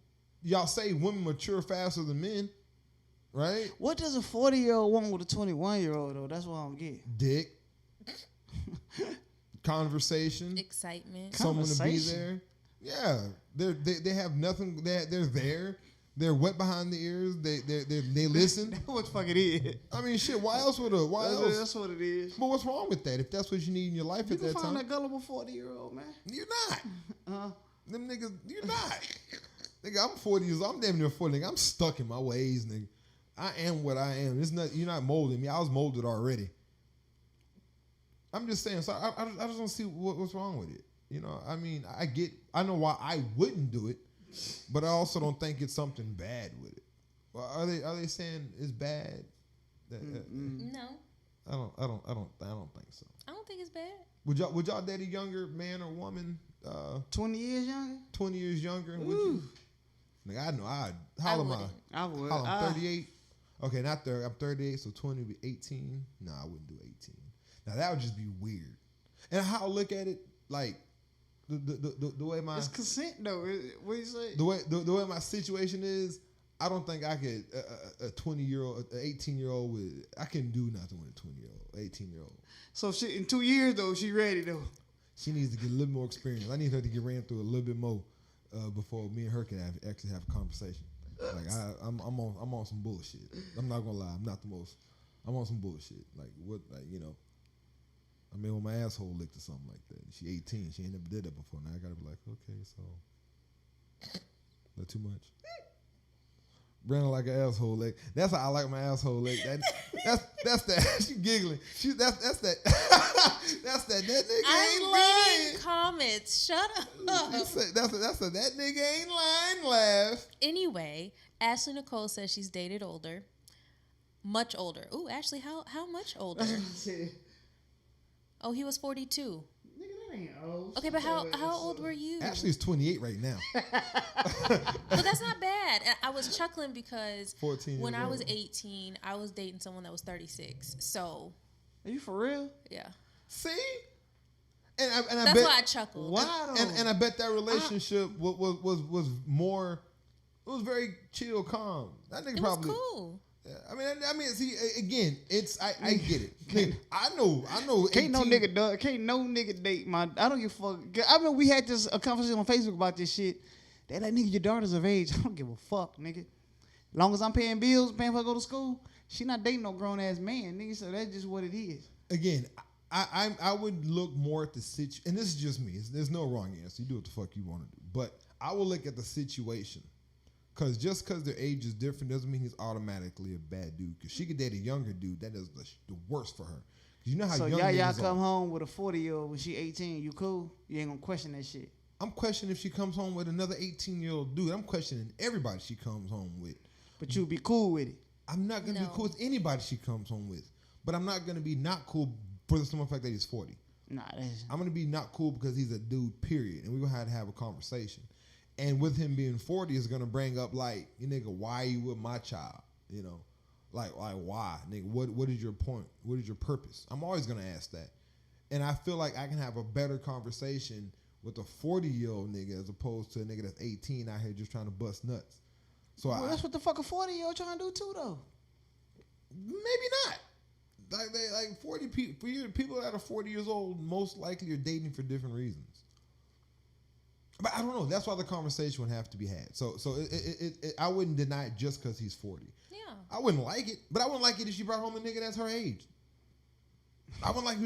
y'all say women mature faster than men, right? What does a 40-year-old want with a 21-year-old though? That's what I don't get. Dick. Conversation. Excitement. Someone to be there. Yeah. They have nothing. They're there. They're wet behind the ears. They listen. That's what the fuck it is. I mean, shit. Why else would That's what it is. But what's wrong with that? If that's what you need in your life You at that can time, find a gullible 40-year-old, man. you're not. Them niggas, you're not. Nigga, I'm 40 years old. I'm damn near 40. Nigga, I'm stuck in my ways, nigga. I am what I am. It's not. You're not molding me. I was molded already. I'm just saying. So I just don't see what's wrong with it. You know. I mean, I know why I wouldn't do it. But I also don't think it's something bad with it. Well, are they saying it's bad? No. I don't think so. I don't think it's bad. Would y'all date a younger man or woman? 20 years younger? 20 years younger? Would you? Nigga, I know. How old am I? I would. I'm 38. Okay, not 30. I'm 38, so 20 would be 18. No, I wouldn't do 18. Now that would just be weird. And how I look at it, like the way my it's consent though. What you say? The way my situation is, I don't think I could a 20-year-old, an 18-year-old with. I can do nothing with a 20-year-old, 18-year-old. So she in 2 years though, she ready though. She needs to get a little more experience. I need her to get ran through a little bit more before me and her can actually have a conversation. Like I'm on some bullshit. I'm not gonna lie. I'm not the most. I'm on some bullshit. Like what? Like you know. I mean, when my asshole licked or something like that. She 18. She ain't never did that before. Now I gotta be like, okay, so not too much. Brandon like an asshole lick. That's how I like my asshole lick. That's that. She giggling. That's that. That's that. That nigga ain't lying. Reading comments. Shut up. That's a that nigga ain't lying laugh. Anyway, Ashley Nicole says she's dated older, much older. Ooh, Ashley, how much older? Oh, he was 42. Nigga, that ain't old. Okay, but how old were you? Ashley's 28 right now. But that's not bad. And I was chuckling because 14 when years I was old. 18, I was dating someone that was 36. So, Are you for real? yeah. See? And I That's bet, why I chuckled. Wow. and I bet that relationship was more. It was very chill, calm. That nigga It probably. was cool. Yeah, I mean, see, again, it's I get it. Nigga, I know. Can't no 18 nigga date my. I don't give a fuck. I mean, we had a conversation on Facebook about this shit. They like, nigga, your daughter's of age. I don't give a fuck, nigga. Long as I'm paying bills, paying for her to go to school, she not dating no grown ass man, nigga. So that's just what it is. Again, I would look more at the situation, and this is just me. There's no wrong answer. You do what the fuck you want to do, but I will look at the situation. Because just because their age is different doesn't mean he's automatically a bad dude. Because she could date a younger dude. That is the worst for her. You know how so young y'all niggas come are. home with a 40-year-old when she 18, you cool? You ain't gonna question that shit. I'm questioning if she comes home with another 18-year-old dude. I'm questioning everybody she comes home with. But you'll be cool with it. I'm not going to be cool with anybody she comes home with. But I'm not going to be not cool for the simple fact that he's 40. Nah, I'm gonna be not cool because he's a dude, period. And we're gonna have to have a conversation. And with him being 40, is gonna bring up like, you nigga, why are you with my child? You know, like why, nigga? What is your point? What is your purpose? I'm always gonna ask that. And I feel like I can have a better conversation with a 40-year-old nigga as opposed to a nigga that's 18 out here just trying to bust nuts. So that's what the fuck a 40-year-old trying to do too, though. Maybe not. Like 40 people that are 40 years old most likely are dating for different reasons. But I don't know. That's why the conversation would have to be had. So I wouldn't deny it just because he's 40. Yeah. I wouldn't like it, but I wouldn't like it if she brought home a nigga that's her age. I don't like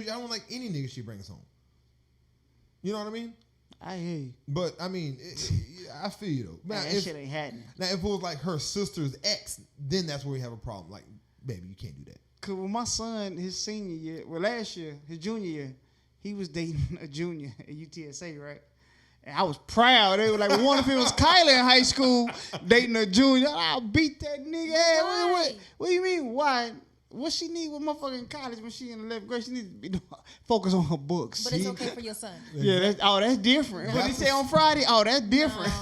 any nigga she brings home. You know what I mean? I hear you. But I mean, I feel you though. Now, that shit ain't happening. Now, if it was like her sister's ex, then that's where we have a problem. Like, baby, you can't do that. Cause when my son, his senior year, last year, his junior year, he was dating a junior at UTSA, right? And I was proud. They were like, what if it was Kylie in high school dating a junior? I'll beat that nigga ass. What do you mean? Why? What she need with motherfucking college when she in 11th grade? She need to be focus on her books. But it's okay for your son. Yeah, that's different. What he say on Friday? Oh, that's different.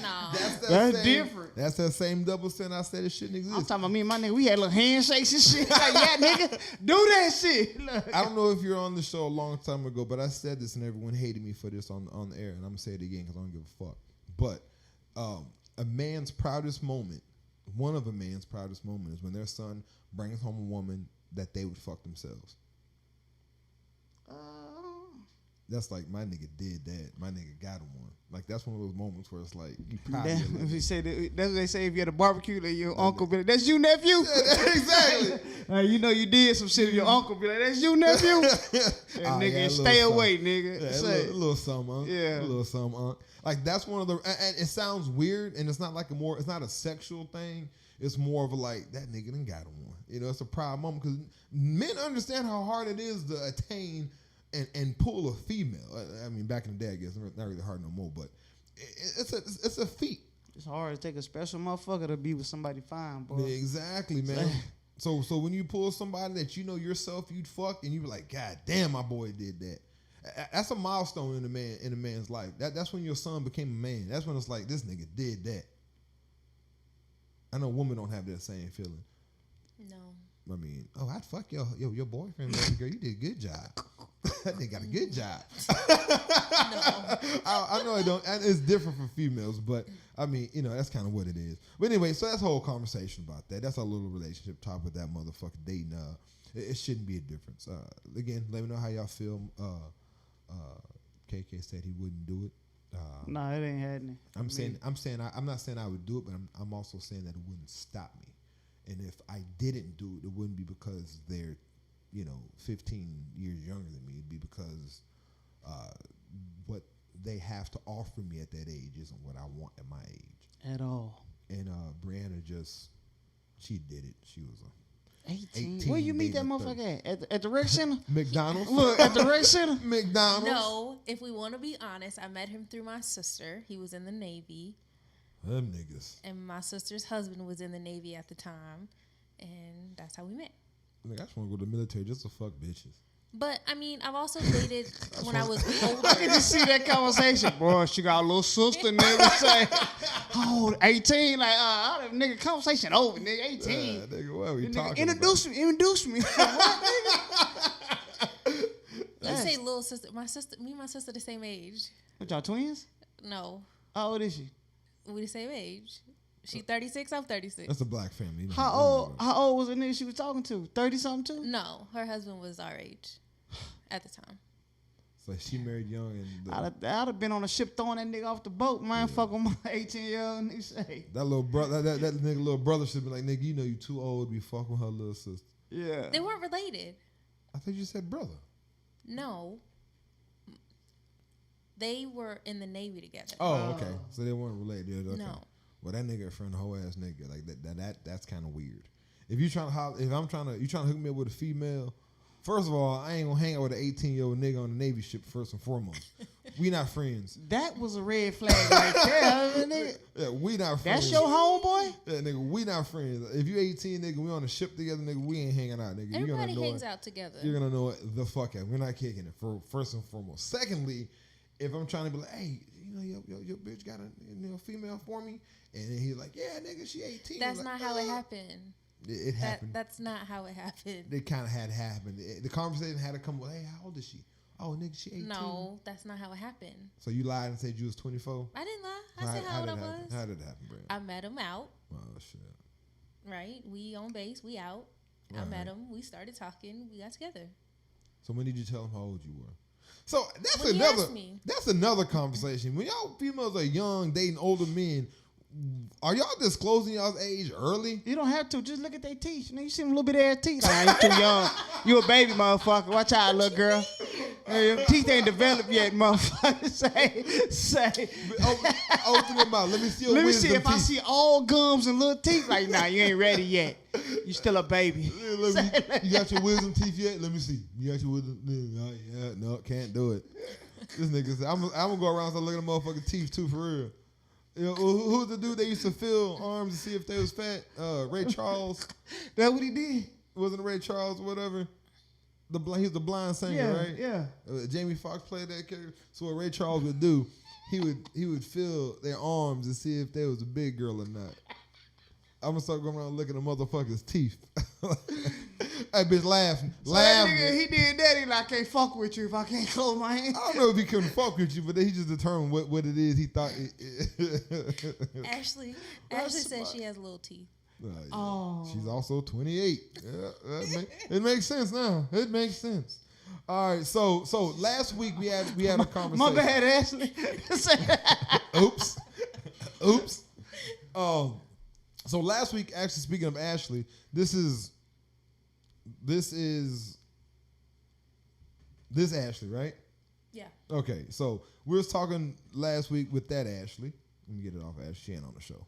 No. That's different. That's that same double sin I said it shouldn't exist. I'm talking about me and my nigga. We had little handshakes and shit. Like, yeah, nigga, do that shit. Look. I don't know if you're on the show a long time ago, but I said this and everyone hated me for this on the air, and I'm gonna say it again because I don't give a fuck. But a man's proudest moment, one of a man's proudest moments, is when their son brings home a woman that they would fuck themselves. That's like, my nigga did that. My nigga got him one. Like, that's one of those moments where it's like, you proud of your if you say that, that's what they say if you're at a barbecue, like your uncle be like, that's you, nephew? Yeah, exactly. You know you did some shit, your uncle be like, that's you, nephew? And nigga, stay away, nigga. Yeah, a little something, Yeah. A little something, Like, that's one of the, and it sounds weird, and it's not like it's not a sexual thing. It's more of a like, that nigga done got him one. You know, it's a proud moment because men understand how hard it is to attain and pull a female. I mean, back in the day, I guess it's not really hard no more, but it's a feat. It's hard to take a special motherfucker to be with somebody fine, boy. Yeah, exactly, man. So when you pull somebody that you know yourself you'd fuck, and you be like, God damn, my boy did that. That's a milestone in a man's life. That's when your son became a man. That's when it's like, this nigga did that. I know women don't have that same feeling. No. I mean, I'd fuck your boyfriend, baby girl. You did a good job. That nigga got a good job. No. I know it don't. And it's different for females, but I mean, you know, that's kind of what it is. But anyway, so that's a whole conversation about that. That's our little relationship talk with that motherfucker dating. It shouldn't be a difference. Again, let me know how y'all feel. KK said he wouldn't do it. No, it ain't happening. I'm not saying I would do it, but I'm also saying that it wouldn't stop me. And if I didn't do it, it wouldn't be because they're, 15 years younger than me. It'd be because what they have to offer me at that age isn't what I want at my age. At all. And Brianna she did it. She was 18. Where you meet that motherfucker at the rec center? McDonald's. Look, at the rec center? McDonald's. No, if we want to be honest, I met him through my sister. He was in the Navy. Them niggas. And my sister's husband was in the Navy at the time. And that's how we met. Like, I just want to go to the military just to fuck bitches. But, I mean, I've also dated when I was older. I can just see that conversation. Bro, she got a little sister, nigga, say, 18? Like, nigga, conversation over, nigga, 18. Nigga, what are we talking Introduce me. What, nigga? You say little sister. Me and my sister the same age. What, y'all twins? No. How old is she? We the same age. She 36, I'm 36. That's a black family. How old was the nigga she was talking to? 30-something too? No, her husband was our age at the time. So she married young and I'd have been on a ship throwing that nigga off the boat, man. Yeah. Fuck with my 18-year-old nigga say. That little brother, that nigga little brother should be like, nigga, you know you too old to be fucking with her little sister. Yeah. They weren't related. I thought you said brother. No. They were in the Navy together. Oh, okay. So they weren't related. Okay. No. Well, that nigga a friend, whole ass nigga, like that's kind of weird. If you you trying to hook me up with a female, First of all, I ain't gonna hang out with an 18-year-old nigga on the Navy ship first and foremost. We not friends. That was a red flag right there, nigga. Yeah, we not friends. That's your homeboy? Yeah, nigga, we not friends. If you 18, nigga, we on a ship together, nigga, we ain't hanging out, nigga. Everybody hangs out together. You're gonna know it the fuck out. We're not kicking it for first and foremost. Secondly, if I'm trying to be like, hey, your bitch got a female for me, and then he's like, yeah, nigga, she 18. That's not how it happened. It happened. That's not how it happened. It kind of had happened. The conversation had to come with, hey, how old is she? Oh, nigga, she 18. No, that's not how it happened. So you lied and said you was 24? I didn't lie. I said how old I was. How did it happen, bro? I met him out. Oh, shit. Right? We on base. We out. I met him. We started talking. We got together. So when did you tell him how old you were? So that's another conversation. When y'all females are young, dating older men, are y'all disclosing y'all's age early? You don't have to. Just look at their teeth. You see them little bit of ass teeth. Like, you too young. You a baby, motherfucker. Watch out, little girl. Hey, your teeth ain't developed yet, motherfucker. Say. Open them out. Let me see your Let me wisdom see if teeth. I see all gums and little teeth. Like, nah, you ain't ready yet. You still a baby. You got your wisdom teeth yet? Let me see. You got your wisdom? Yeah, no, can't do it. This nigga said, I'm gonna go around and start looking at motherfucking teeth too, for real. You know, who's the dude that used to fill arms to see if they was fat? Ray Charles. That what he did? Wasn't it Ray Charles or whatever? He's the blind singer, right? Yeah. Jamie Foxx played that character. So what Ray Charles would do, he would fill their arms to see if they was a big girl or not. I'm gonna start going around looking at motherfuckers' teeth. That bitch laughing. So that nigga, he did that. He like, I can't fuck with you if I can't close my hands. I don't know if he couldn't fuck with you, but then he just determined what it is he thought. Ashley said she has little teeth. Yeah. Oh. She's also 28. Yeah, it makes sense now. It makes sense. All right, so last week we had a conversation. My bad, Ashley. Oops. So last week, actually, speaking of Ashley, this is Ashley, right? Yeah. Okay, so we was talking last week with that Ashley. Let me get it off Ashley. She ain't on the show.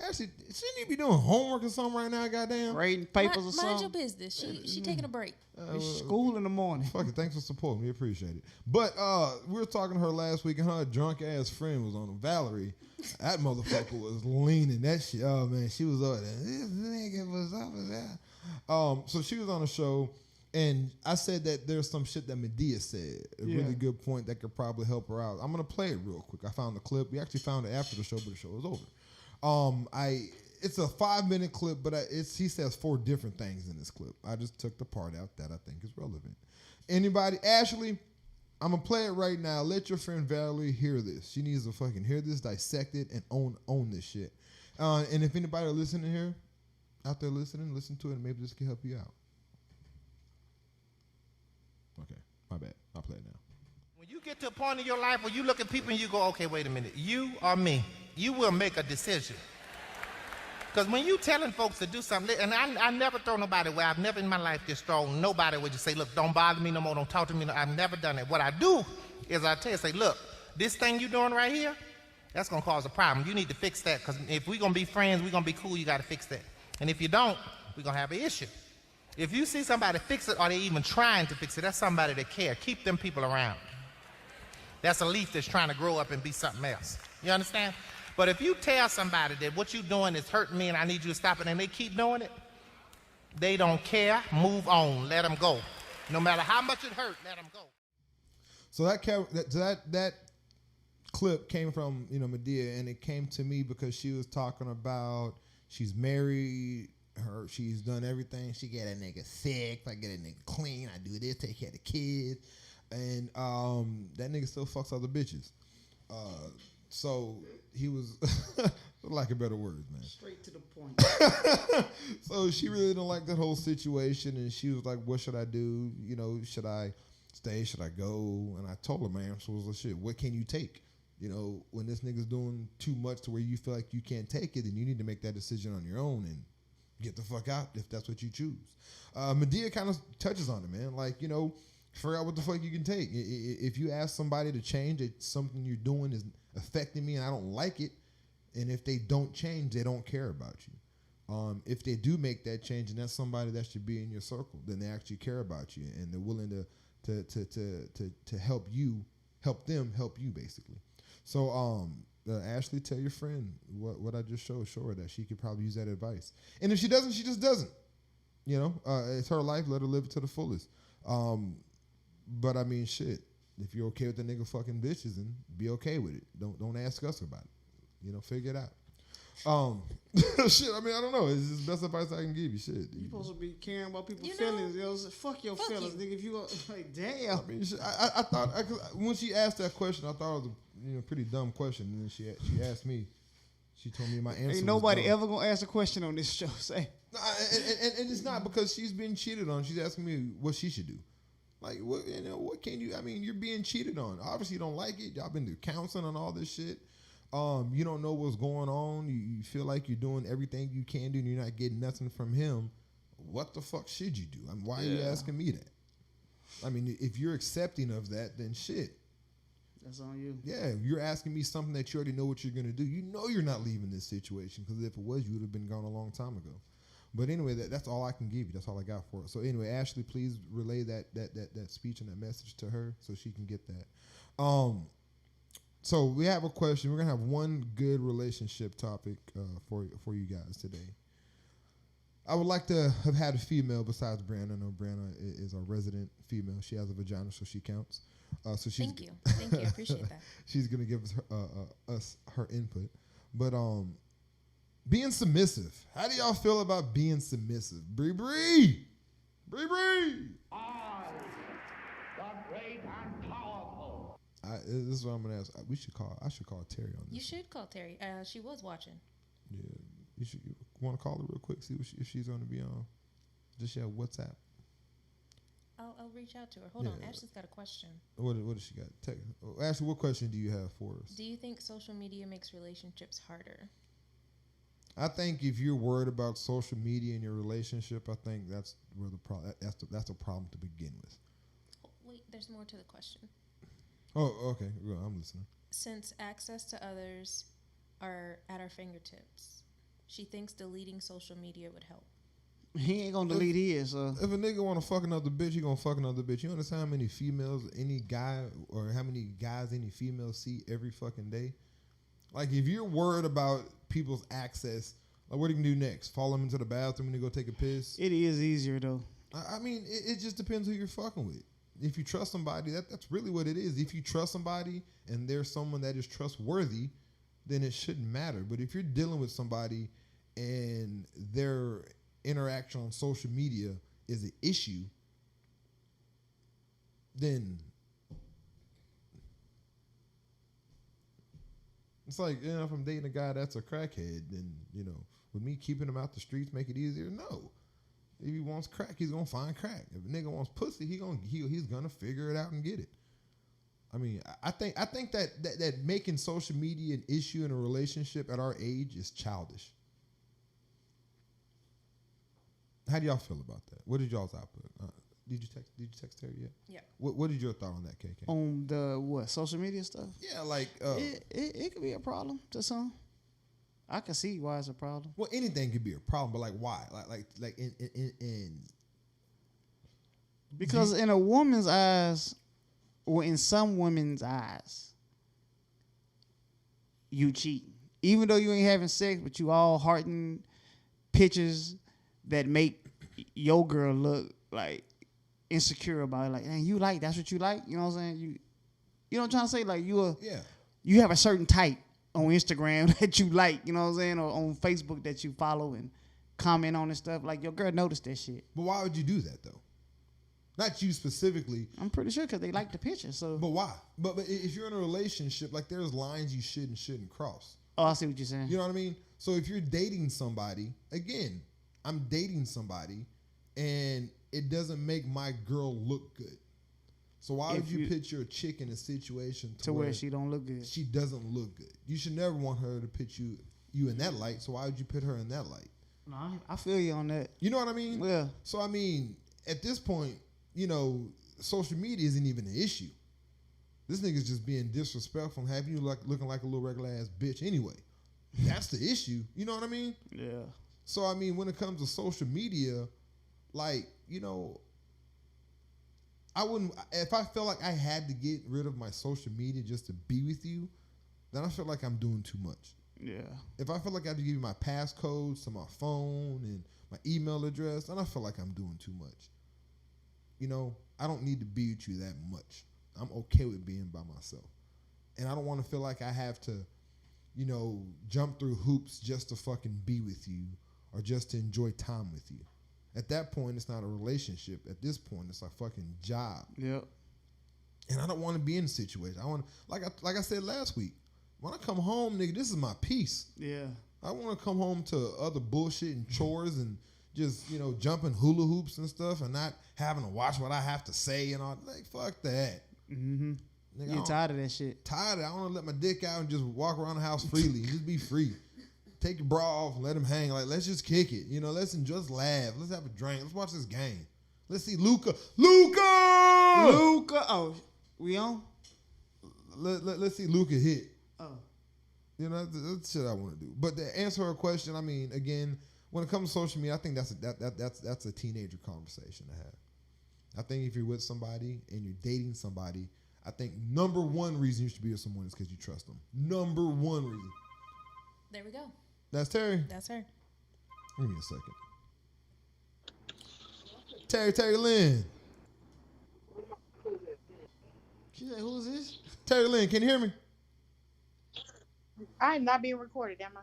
Ashley, shouldn't you be doing homework or something right now, goddamn? Grading papers or something? Mind your business. She taking a break. It's school in the morning. Fuck it, thanks for supporting. We appreciate it. But we were talking to her last week, and her drunk ass friend was on her, Valerie. That motherfucker was leaning. That shit, oh man, she was over there. This nigga was over there. So she was on the show, and I said that there's some shit that Medea said. A really good point that could probably help her out. I'm gonna play it real quick. I found the clip. We actually found it after the show, but the show was over. It's a 5-minute clip, but he says 4 different things in this clip. I just took the part out that I think is relevant. Anybody? Ashley, I'm going to play it right now. Let your friend Valerie hear this. She needs to fucking hear this, dissect it, and own this shit. And if anybody listening here, out there listening, listen to it, and maybe this can help you out. Okay, my bad. I'll play it now. When you get to a point in your life where you look at people and you go, okay, wait a minute, you or me, you will make a decision. Because when you telling folks to do something, and I never throw nobody away. I've never in my life just thrown nobody away. Just say, look, don't bother me no more. Don't talk to me. I've never done that. What I do is I tell you, say, look, this thing you doing right here, that's going to cause a problem. You need to fix that. Because if we're going to be friends, we're going to be cool, you got to fix that. And if you don't, we're going to have an issue. If you see somebody fix it or they even trying to fix it, that's somebody that care. Keep them people around. That's a leaf that's trying to grow up and be something else. You understand? But if you tell somebody that what you're doing is hurting me and I need you to stop it and they keep doing it, they don't care. Move on. Let them go. No matter how much it hurt, let them go. So that clip came from Medea, and it came to me because she was talking about she's married, she's done everything. She get a nigga sick, I get a nigga clean, I do this, take care of the kids, and that nigga still fucks other bitches. So he was, lack of better words, man. Straight to the point. So she really didn't like that whole situation, and she was like, what should I do? Should I stay? Should I go? And I told her, man, so was like, shit, what can you take? When this nigga's doing too much to where you feel like you can't take it, then you need to make that decision on your own and get the fuck out if that's what you choose. Medea kind of touches on it, man. Like, figure out what the fuck you can take. If you ask somebody to change, it's something you're doing is affecting me and I don't like it, and if they don't change, they don't care about you. If they do make that change, and that's somebody that should be in your circle, then they actually care about you and they're willing to help them help you basically. So Ashley, tell your friend what I just showed. Show her that she could probably use that advice. And if she doesn't, she just doesn't. You know, it's her life. Let her live it to the fullest. But I mean, shit. If you're okay with the nigga fucking bitches, then be okay with it. Don't ask us about it. You know, figure it out. Shit. I mean, I don't know. It's just the best advice I can give you. Shit. You supposed to be caring about people's feelings. Yo, fuck your feelings, nigga. If you like, damn. I mean, shit, I thought when she asked that question, I thought it was a pretty dumb question. And then she asked me. She told me my answer. Ain't nobody ever gonna ask a question on this show. Say. And it's not because she's been cheated on. She's asking me what she should do. Like, what can you? I mean, you're being cheated on. Obviously, you don't like it. Y'all been through counseling and all this shit. You don't know what's going on. You feel like you're doing everything you can do, and you're not getting nothing from him. What the fuck should you do? I mean, why are you asking me that? I mean, if you're accepting of that, then shit. That's on you. Yeah, you're asking me something that you already know what you're gonna do. You know you're not leaving this situation because if it was, you would have been gone a long time ago. But anyway, that's all I can give you. That's all I got for it. So anyway, Ashley, please relay that speech and that message to her so she can get that. So we have a question. We're gonna have one good relationship topic for you guys today. I would like to have had a female besides Brianna. I know Brianna is our resident female. She has a vagina, so she counts. So she's Thank you. Appreciate that. She's gonna give us her input. But being submissive. How do y'all feel about being submissive? Bree. I, the great and powerful. This is what I'm gonna ask. I should call Terry on this. You should call Terry. She was watching. Yeah, you want to call her real quick, see if she's going to be on. Does she have WhatsApp? I'll reach out to her. Hold on, Ashley's got a question. What does she got? Ashley, what question do you have for us? Do you think social media makes relationships harder? I think if you're worried about social media in your relationship, I think that's where the problem. That's a problem to begin with. Oh, wait, there's more to the question. Oh, okay. Well, I'm listening. Since access to others are at our fingertips, she thinks deleting social media would help. He ain't gonna delete his. So. If a nigga want to fuck another bitch, he gonna fuck another bitch. You understand how many females any guy or how many guys any female see every fucking day? Like, if you're worried about people's access, like, what are you gonna do next? Follow them into the bathroom and they go take a piss? It is easier though. I mean, it just depends who you're fucking with. If you trust somebody, that's really what it is. If you trust somebody and there's someone that is trustworthy, then it shouldn't matter. But if you're dealing with somebody and their interaction on social media is an issue, then it's like, if I'm dating a guy that's a crackhead, then, with me keeping him out the streets make it easier? No. If he wants crack, he's gonna find crack. If a nigga wants pussy, he's gonna figure it out and get it. I mean, I think that making social media an issue in a relationship at our age is childish. How do y'all feel about that? What did y'all's output? Did you text Terry yet? Yeah. What is your thought on that, KK? On the what, social media stuff? Yeah, like it could be a problem to some. I can see why it's a problem. Well, anything could be a problem, but like why? Like in because in a woman's eyes, or in some women's eyes, you cheat. Even though you ain't having sex, but you all hearting pictures that make your girl look like insecure about it. Like, and you like, that's what you like? You know what I'm saying? You know what I'm trying to say? Like, you have a certain type on Instagram that you like, you know what I'm saying? Or on Facebook that you follow and comment on and stuff. Like, your girl noticed that shit. But why would you do that, though? Not you specifically. I'm pretty sure because they like the picture. So. But why? But if you're in a relationship, like, there's lines you should and shouldn't cross. Oh, I see what you're saying. You know what I mean? So if you're dating somebody, again, I'm dating somebody, and it doesn't make my girl look good. So why would you picture a chick in a situation to where she don't look good? She doesn't look good. You should never want her to put you in that light. So why would you put her in that light? No, I feel you on that. You know what I mean? Yeah. So I mean, at this point, social media isn't even an issue. This nigga's just being disrespectful and having you looking like a little regular ass bitch anyway. That's the issue. You know what I mean? Yeah. So I mean, when it comes to social media, like, you know, I wouldn't, if I felt like I had to get rid of my social media just to be with you, then I feel like I'm doing too much. Yeah. If I feel like I have to give you my passcodes to my phone and my email address, then I feel like I'm doing too much. You know, I don't need to be with you that much. I'm okay with being by myself. And I don't want to feel like I have to, you know, jump through hoops just to fucking be with you or just to enjoy time with you. At that point, it's not a relationship. At this point, it's a fucking job. Yep. And I don't want to be in a situation. I want, like I said last week, when I come home, nigga, this is my peace. Yeah. I want to come home to other bullshit and chores and just, you know, jumping hula hoops and stuff and not having to watch what I have to say and all. Like, fuck that. Mm-hmm. Nigga, You're tired of that shit. Tired of it. I want to let my dick out and just walk around the house freely and just be free. Take your bra off and let him hang. Like, let's just kick it. You know, let's just laugh. Let's have a drink. Let's watch this game. Let's see Luca. Oh, we on? Let's see Luca hit. Oh. You know, that's shit I want to do. But to answer her question, I mean, again, when it comes to social media, I think that's a teenager conversation to have. I think if you're with somebody and you're dating somebody, I think number one reason you should be with someone is because you trust them. Number one reason. There we go. That's Terry. That's her. Give me a second. Terry Lynn. She said, who is this? Terry Lynn, can you hear me? I'm not being recorded, am I?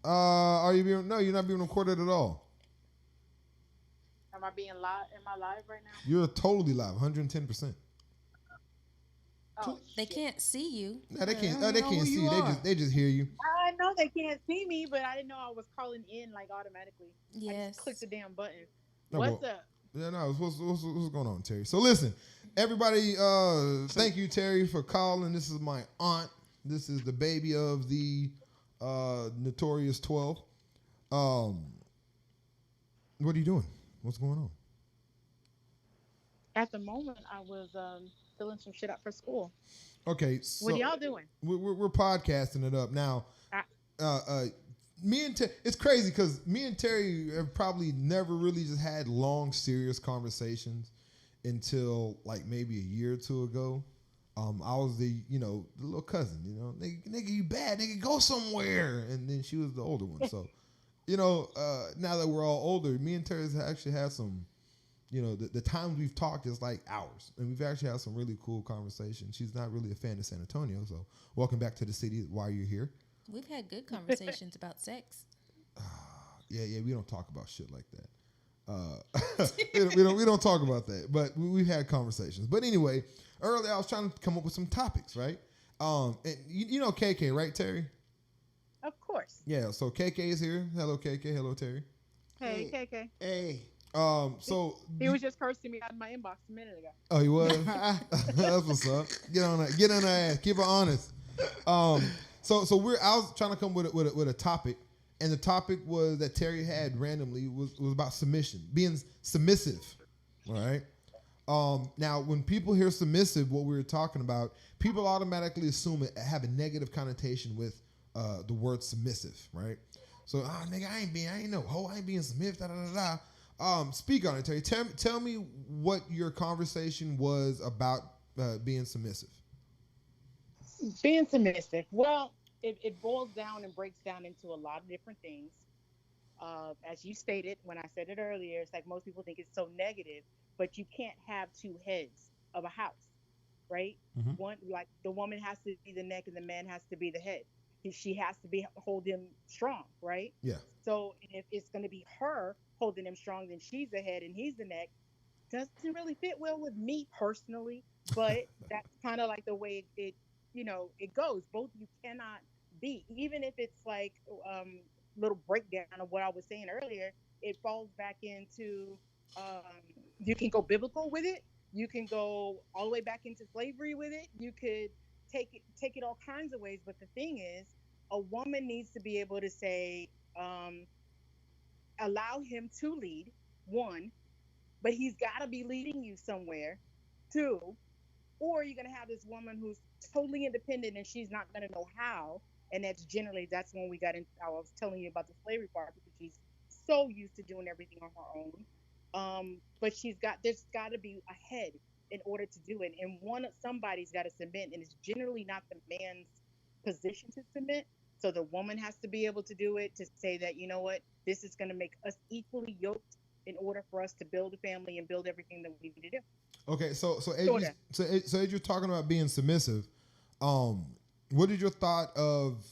Are you being? No, you're not being recorded at all. Am I being live? Am I live right now? You're totally live, 110%. Oh, they can't see you. No, they can't. They can't see you. They just hear you. I know they can't see me, but I didn't know I was calling in like automatically. I Yes. just clicked the damn button. No, What's well, up? Yeah, no. What's going on, Terry? So listen, everybody. Thank you, Terry, for calling. This is my aunt. This is the baby of the Notorious 12. What are you doing? What's going on? At the moment, I was filling some shit up for school. Okay, so What y'all doing? We're podcasting it up now. Me and Terry, it's crazy because me and Terry have probably never really just had long, serious conversations until like maybe a year or two ago. I was the little cousin, nigga, you bad, nigga, go somewhere. And then she was the older one. So, now that we're all older, me and Terry actually had some, the times we've talked is like hours. And we've actually had some really cool conversations. She's not really a fan of San Antonio. So welcome back to the city while you're here. We've had good conversations about sex. Yeah, we don't talk about shit like that. We don't talk about that, but we've had conversations. But anyway, earlier I was trying to come up with some topics, right? And you know KK, right, Terry? Of course. Yeah, so KK is here. Hello, KK. Hello, Terry. Hey, KK. Hey. So he was just cursing me out of my inbox a minute ago. Oh, he was? That's what's up. Get on that. Get on that ass. Keep it honest. So I was trying to come with a topic, and the topic was that Terry had randomly was about submission, being submissive. All right. Now, when people hear submissive, what we were talking about, people automatically assume it have a negative connotation with the word submissive, right? So, nigga, I ain't no hoe, I ain't being submissive, da da da da. Speak on it, Terry. Tell me what your conversation was about being submissive. Being submissive. Well, it boils down and breaks down into a lot of different things. As you stated, when I said it earlier, it's like most people think it's so negative, but you can't have two heads of a house, right? Mm-hmm. One, like the woman has to be the neck and the man has to be the head. She has to be hold him strong, right? Yeah. So if it's going to be her holding him strong, then she's the head and he's the neck. Doesn't really fit well with me personally, but that's kind of like the way it goes. Both you cannot be, even if it's like little breakdown of what I was saying earlier. It falls back into you can go biblical with it. You can go all the way back into slavery with it. You could take it all kinds of ways. But the thing is, a woman needs to be able to say, allow him to lead, one, but he's got to be leading you somewhere, two, or you're going to have this woman who's totally independent and she's not going to know how. And that's when we got into, I was telling you about the slavery part, because she's so used to doing everything on her own. But there's got to be a head in order to do it, and somebody's got to submit, and it's generally not the man's position to submit. So the woman has to be able to do it, to say that, you know what, this is going to make us equally yoked in order for us to build a family and build everything that we need to do. Okay, so as you're talking about being submissive, what is your thought of,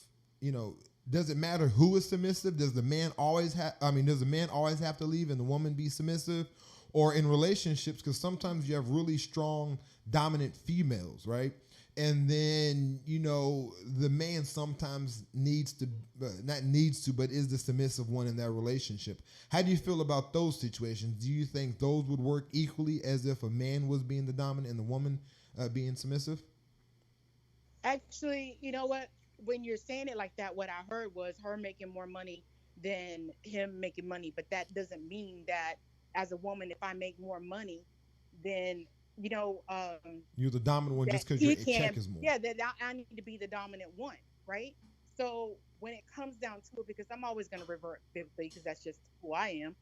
does it matter who is submissive? Does the man always have to leave and the woman be submissive? Or in relationships, because sometimes you have really strong dominant females, right? And then, the man sometimes but is the submissive one in that relationship. How do you feel about those situations? Do you think those would work equally as if a man was being the dominant and the woman being submissive? Actually, you know what? When you're saying it like that, what I heard was her making more money than him making money. But that doesn't mean that as a woman, if I make more money, then you're the dominant one just because your check is more. Yeah, that I need to be the dominant one, right? So when it comes down to it, because I'm always going to revert biblically, because that's just who I am.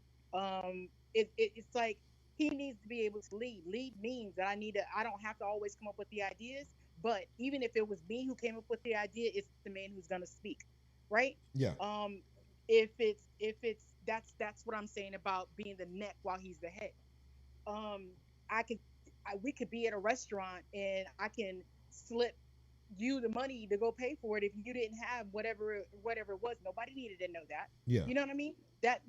It's like he needs to be able to lead. Lead means that I don't have to always come up with the ideas, but even if it was me who came up with the idea, it's the man who's going to speak, right? Yeah. If it's that's what I'm saying about being the neck while he's the head. We could be at a restaurant and I can slip you the money to go pay for it if you didn't have whatever it was. Nobody needed to know that. Yeah. You know what I mean? That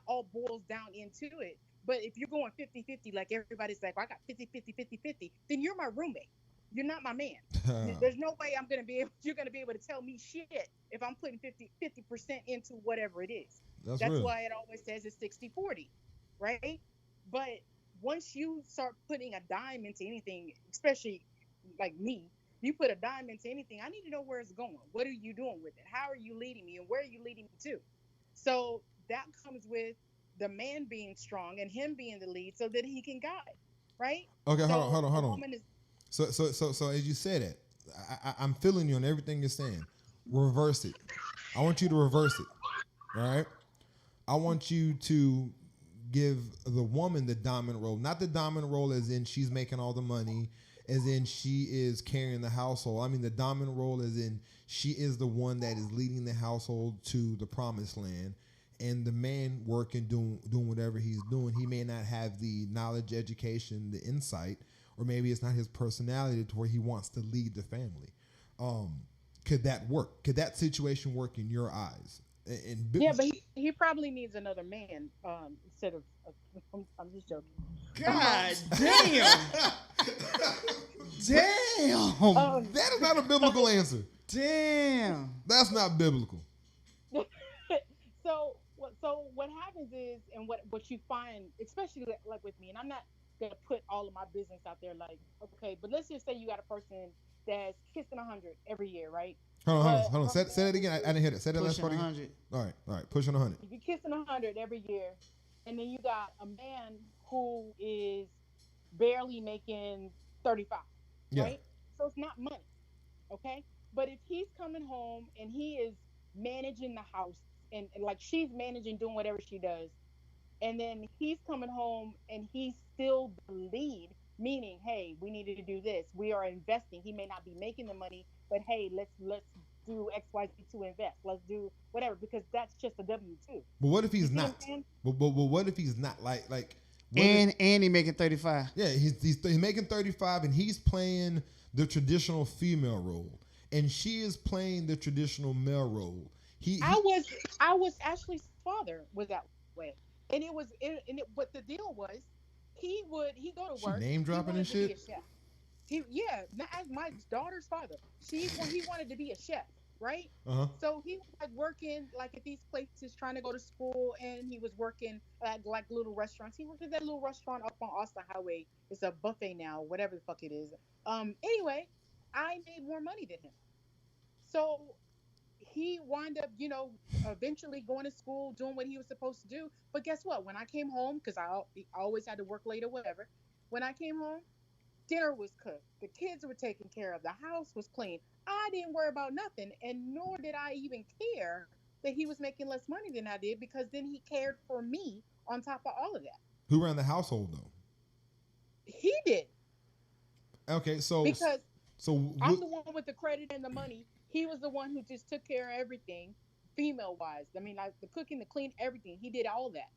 all boils down into it. But if you're going 50-50, like everybody's like, well, I got 50-50, then you're my roommate. You're not my man. There's no way you're going to be able to tell me shit if I'm putting 50% into whatever it is. That's why it always says it's 60-40, right? But once you start putting a dime into anything, especially like me, you put a dime into anything, I need to know where it's going. What are you doing with it? How are you leading me? And where are you leading me to? So that comes with the man being strong and him being the lead so that he can guide, right? Okay, hold on. So as you said it, I'm feeling you on everything you're saying. Reverse it. I want you to reverse it, all right? I want you to give the woman the dominant role, not the dominant role as in she's making all the money, as in she is carrying the household. I mean the dominant role as in she is the one that is leading the household to the promised land, and the man working, doing whatever he's doing. He may not have the knowledge, education, the insight, or maybe it's not his personality to where he wants to lead the family. Could that work? Could that situation work in your eyes? Yeah, but he probably needs another man instead of. I'm just joking. God damn! Damn! That is not a biblical answer. Damn! That's not biblical. So what happens is, and what you find, especially like with me, and I'm not gonna put all of my business out there, like, okay, but let's just say you got a person that's kissing 100 every year, right? Hold on. Say that again. I didn't hear that. Say that last part again. 100. All right. Pushing 100. If you're kissing 100 every year, and then you got a man who is barely making 35, right? So it's not money, okay? But if he's coming home and he is managing the house and like she's managing, doing whatever she does, and then he's coming home and he's still the lead, meaning, hey, we needed to do this. We are investing. He may not be making the money, but hey, let's do XYZ to invest. Let's do whatever, because that's just a W-2. But what if he's not? But what if he's not like? And he making 35. Yeah, he's making 35, and he's playing the traditional female role, and she is playing the traditional male role. I was Ashley's father was that way, and but the deal was he go to work. Name dropping and shit. As my daughter's father, he wanted to be a chef, right? So he was like working like at these places, trying to go to school, and he was working at like little restaurants. He worked at that little restaurant up on Austin Highway. It's a buffet now, whatever the fuck it is. Anyway, I made more money than him, so he wound up, eventually going to school, doing what he was supposed to do. But guess what? When I came home, because I always had to work late or whatever, when I came home, dinner was cooked. The kids were taken care of. The house was clean. I didn't worry about nothing, and nor did I even care that he was making less money than I did, because then he cared for me on top of all of that. Who ran the household though? He did. Okay, so because I'm the one with the credit and the money. He was the one who just took care of everything, female wise. I mean, like the cooking, the clean, everything. He did all that.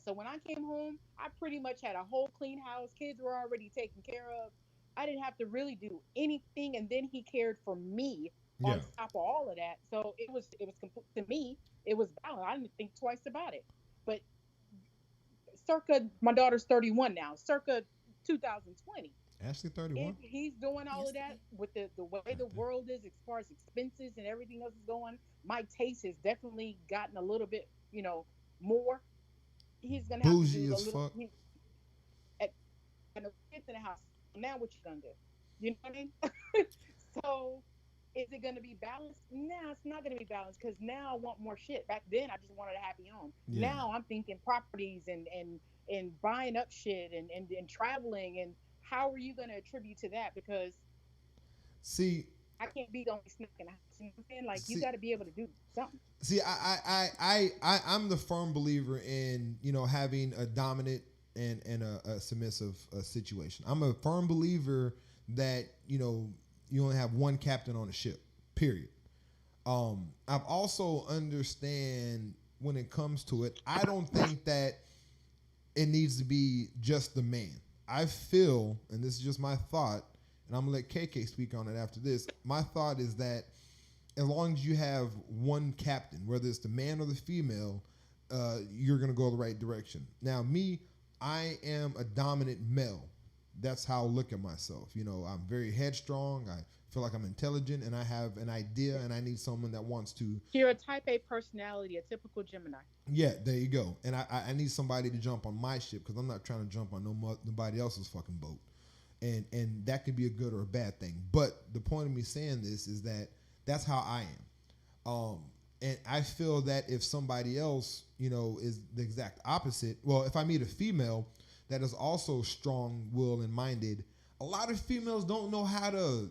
So when I came home, I pretty much had a whole clean house. Kids were already taken care of. I didn't have to really do anything, and then he cared for me on top of all of that. So it was complete to me. It was balanced. I didn't think twice about it. But my daughter's 31 now. Circa 2020. Ashley 31. He's doing all of that with the way the world is as far as expenses and everything else is going. My taste has definitely gotten a little bit, more. He's gonna have bougie to do as a little. fuck. And the kids in the house. Now what you gonna do? You know what I mean? So is it gonna be balanced? No, it's not gonna be balanced, because now I want more shit. Back then I just wanted a happy home. Yeah. Now I'm thinking properties and buying up shit and traveling. And how are you gonna attribute to that? Because see, I can't be the only snack in the house. You know what I'm saying? Like, you got to be able to do something. See, I'm the firm believer in, having a dominant and a submissive situation. I'm a firm believer that, you only have one captain on a ship, period. I've also understand when it comes to it, I don't think that it needs to be just the man. I feel, and this is just my thought, and I'm going to let KK speak on it after this. My thought is that as long as you have one captain, whether it's the man or the female, you're going to go the right direction. Now, me, I am a dominant male. That's how I look at myself. I'm very headstrong. I feel like I'm intelligent, and I have an idea, and I need someone that wants to. You're a type A personality, a typical Gemini. Yeah, there you go. And I need somebody to jump on my ship, because I'm not trying to jump on nobody else's fucking boat. And that could be a good or a bad thing. But the point of me saying this is that that's how I am. And I feel that if somebody else, is the exact opposite, well, if I meet a female that is also strong-willed and minded, a lot of females don't know how to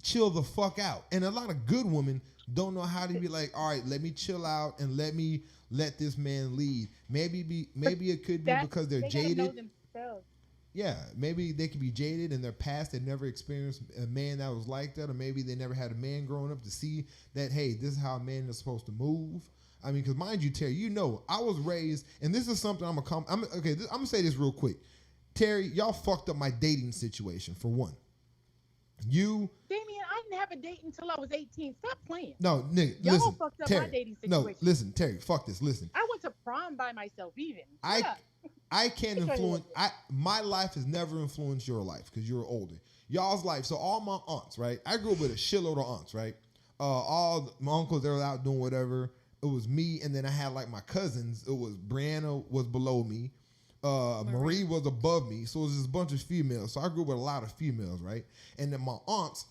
chill the fuck out. And a lot of good women don't know how to be like, all right, let me chill out and let this man lead. Maybe it could be because they're jaded. Know themselves. Yeah, maybe they could be jaded in their past. They never experienced a man that was like that, or maybe they never had a man growing up to see that, hey, this is how a man is supposed to move. I mean, because mind you, Terry, I was raised, and this is something I'm gonna say this real quick. Terry, y'all fucked up my dating situation, for one. Damien, I didn't have a date until I was 18. Stop playing. No, nigga, y'all listen, fucked up Terry, my dating situation. No, listen, Terry, fuck this, listen. I went to prom by myself even. I can't influence. My life has never influenced your life because you're older. Y'all's life. So all my aunts, right? I grew up with a shitload of aunts, right? All my uncles, they were out doing whatever. It was me, and then I had like my cousins. It was Brianna was below me. Marie was above me. So it was just a bunch of females. So I grew up with a lot of females, right? And then my aunts,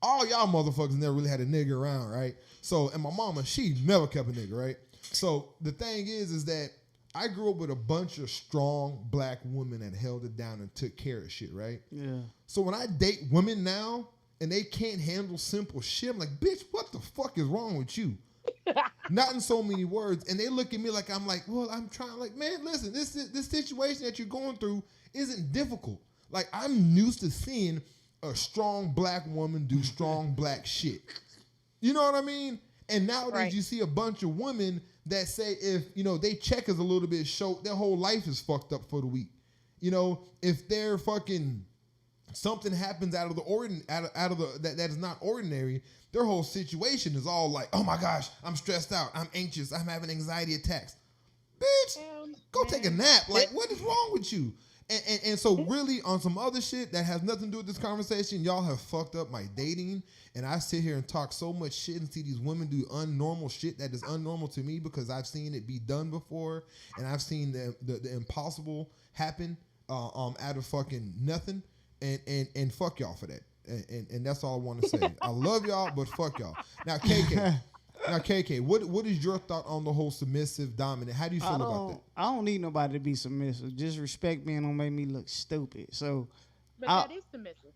all y'all motherfuckers never really had a nigga around, right? So, and my mama, she never kept a nigga, right? So the thing is that I grew up with a bunch of strong black women that held it down and took care of shit, right? Yeah. So when I date women now and they can't handle simple shit, I'm like, bitch, what the fuck is wrong with you? Not in so many words. And they look at me like I'm like, well, I'm trying, like, man, listen, this situation that you're going through isn't difficult. Like, I'm used to seeing a strong black woman do strong black shit. You know what I mean? And nowadays you see a bunch of women that say if, they check is a little bit short, their whole life is fucked up for the week. If they're fucking something happens out of the that is not ordinary, their whole situation is all like, oh my gosh, I'm stressed out, I'm anxious, I'm having anxiety attacks. Bitch, go take a nap. Like, what is wrong with you? And so really on some other shit that has nothing to do with this conversation, y'all have fucked up my dating. And I sit here and talk so much shit and see these women do unnormal shit that is unnormal to me because I've seen it be done before, and I've seen the impossible happen out of fucking nothing. And fuck y'all for that. And that's all I want to say. I love y'all, but fuck y'all. Now, KK, what is your thought on the whole submissive dominant? How do you feel about that? I don't need nobody to be submissive. Just respect me and don't make me look stupid. So, but that is submissive.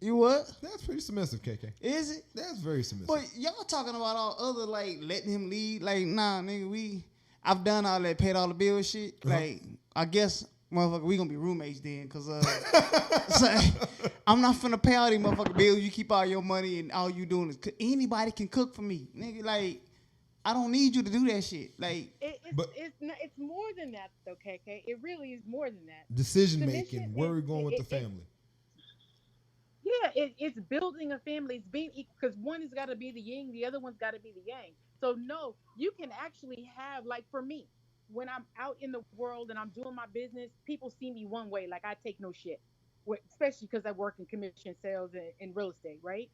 You what? That's pretty submissive, KK. Is it? That's very submissive. But y'all talking about all other like letting him lead. Like, nah, nigga, I've done all that, paid all the bill shit. Like, I guess, motherfucker, we gonna be roommates then, cause so, I'm not finna pay all these motherfucking bills. You keep all your money and all you doing is anybody can cook for me, nigga. Like, I don't need you to do that shit. Like, it's more than that though, KK. It really is more than that. Decision making. Where are we going with the family? Yeah, it's building a family. It's being equal, because one has got to be the yin, the other one's got to be the yang. So no, you can actually have, like, for me, when I'm out in the world and I'm doing my business, people see me one way, like I take no shit, especially because I work in commission sales and real estate, right?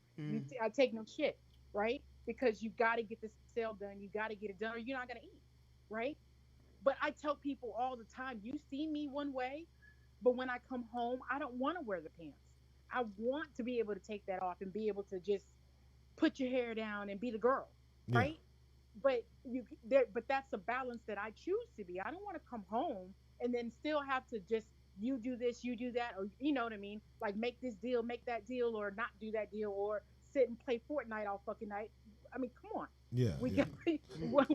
I take no shit, right? Because you got to get the sale done, you got to get it done, or you're not gonna eat, right? But I tell people all the time, you see me one way, but when I come home, I don't want to wear the pants. I want to be able to take that off and be able to just put your hair down and be the girl, right? But that's a balance that I choose to be. I don't want to come home and then still have to just, you do this, you do that, or you know what I mean? Like, make this deal, make that deal, or not do that deal, or sit and play Fortnite all fucking night. I mean, come on.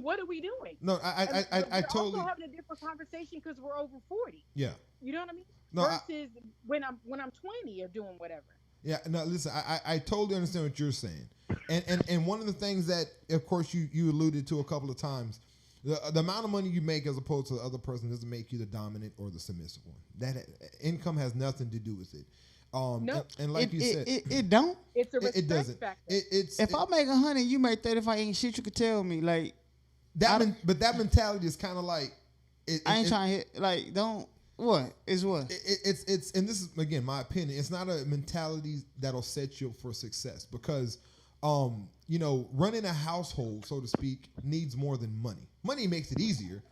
What are we doing? No, I totally. We're also having a different conversation because we're over 40. Yeah. You know what I mean? No, versus when I'm 20 or doing whatever. Yeah. No, listen, I totally understand what you're saying, and one of the things that, of course, you alluded to a couple of times, the amount of money you make as opposed to the other person doesn't make you the dominant or the submissive one. That income has nothing to do with it. No, and like you said, it don't. It's a respect it doesn't. factor. If I make 100, you make 35. Ain't shit you could tell me. Like that. But that mentality is kind of like. I ain't trying to hit. Like, don't. What is what? It's and this is again my opinion. It's not a mentality that'll set you up for success, because, running a household, so to speak, needs more than money. Money makes it easier,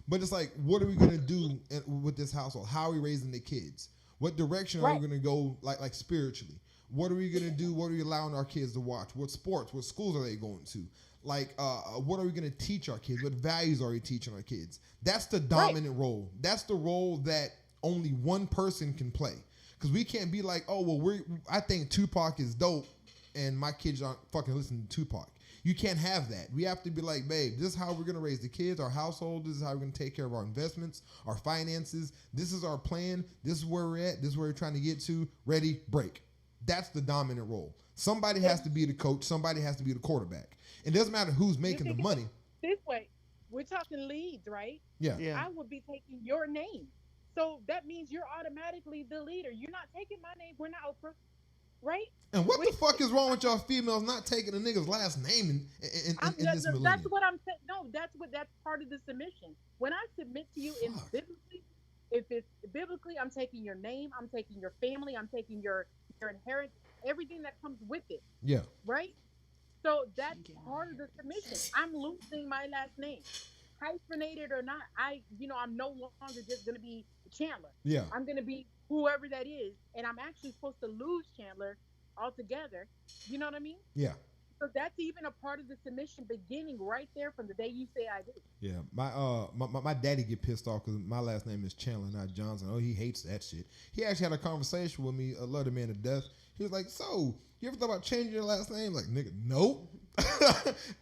but it's like, what are we gonna do with this household? How are we raising the kids? What direction are we going to go, like spiritually? What are we going to do? What are we allowing our kids to watch? What sports? What schools are they going to? Like, what are we going to teach our kids? What values are we teaching our kids? That's the dominant role. That's the role that only one person can play. Because we can't be like, oh, well, I think Tupac is dope, and my kids aren't fucking listening to Tupac. You can't have that. We have to be like, babe, this is how we're going to raise the kids, our household. This is how we're going to take care of our investments, our finances. This is our plan. This is where we're at. This is where we're trying to get to. Ready, break. That's the dominant role. Somebody has to be the coach. Somebody has to be the quarterback. It doesn't matter who's making the money. This way, we're talking leads, right? Yeah. I would be taking your name. So that means you're automatically the leader. You're not taking my name. We're not Oprah. Right? And what the fuck is wrong with y'all females not taking a nigga's last name in this millennium? That's what I'm saying. No, that's part of the submission. When I submit to you biblically, if it's biblically, I'm taking your name, I'm taking your family, I'm taking your inheritance, everything that comes with it. Yeah. Right? So that's part of the submission. I'm losing my last name. Hyphenated or not, I'm no longer just gonna be Chandler. Yeah. I'm gonna be whoever that is, and I'm actually supposed to lose Chandler altogether. You know what I mean? Yeah. So that's even a part of the submission beginning right there from the day you say I do. Yeah. My daddy get pissed off because my last name is Chandler, not Johnson. Oh, he hates that shit. He actually had a conversation with me. I love the man to death. He was like, so, you ever thought about changing your last name? Like, nigga, nope.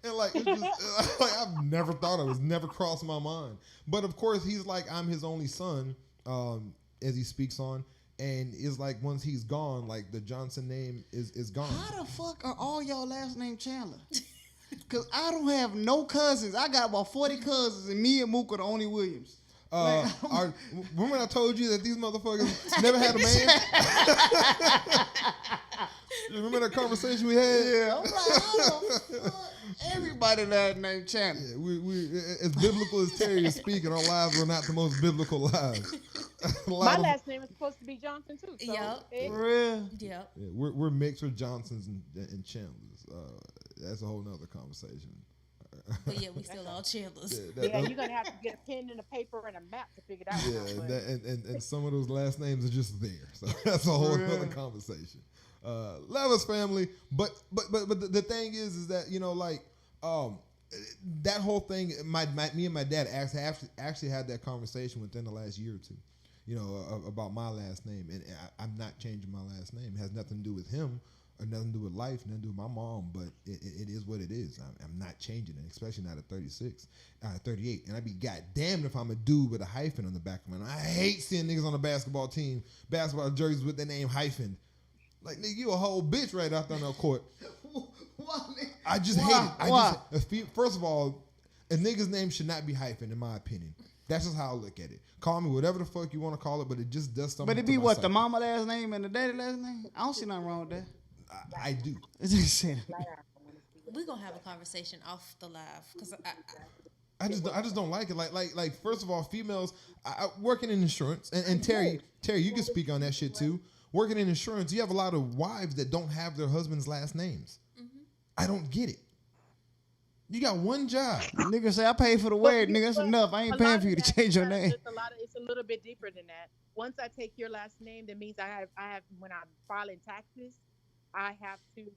And like, it's just, like, I've never thought it was never crossed my mind. But of course, he's like, I'm his only son, as he speaks on, and it's like once he's gone, like the Johnson name is gone. How the fuck are all y'all last name Chandler? Because I don't have no cousins. I got about 40 cousins, and me and Mook are the only Williams. Remember when I told you that these motherfuckers never had a man? You remember that conversation we had? Yeah, I'm like, how the fuck? Everybody last name Chandler. Yeah, we as biblical as Terry is speaking, our lives were not the most biblical lives. My last name is supposed to be Johnson too. So For real? Yep. Yeah, we're mixed with Johnsons and Chandlers. That's a whole nother conversation. But yeah, we still all Chandlers. You're gonna have to get a pen and a paper and a map to figure that out. Yeah, and some of those last names are just there. So that's a whole other conversation. Love us, family. But the thing is that that whole thing. Me and my dad actually had that conversation within the last year or two. about my last name, and I'm not changing my last name. It has nothing to do with him or nothing to do with life, nothing to do with my mom, but it is what it is. I'm not changing it, especially not at 38. And I'd be goddamn if I'm a dude with a hyphen on the back of my name. I hate seeing niggas on the basketball team, basketball jerseys with their name hyphen. Like, nigga, you a whole bitch right out there on the court. I just hate it. First of all, a nigga's name should not be hyphen, in my opinion. That's just how I look at it. Call me whatever the fuck you want to call it, but it just does something. But it be what, the mama last name and the daddy last name? I don't see nothing wrong with that. I do. We're gonna have a conversation off the live because I just don't like it. Like first of all, females working in insurance, and Terry, you can speak on that shit too. Working in insurance, you have a lot of wives that don't have their husband's last names. Mm-hmm. I don't get it. You got one job. Nigga say I paid for the wedding, nigga. That's enough. I ain't paying for you to change your name. It's a little bit deeper than that. Once I take your last name, that means I have when I'm filing taxes, I have to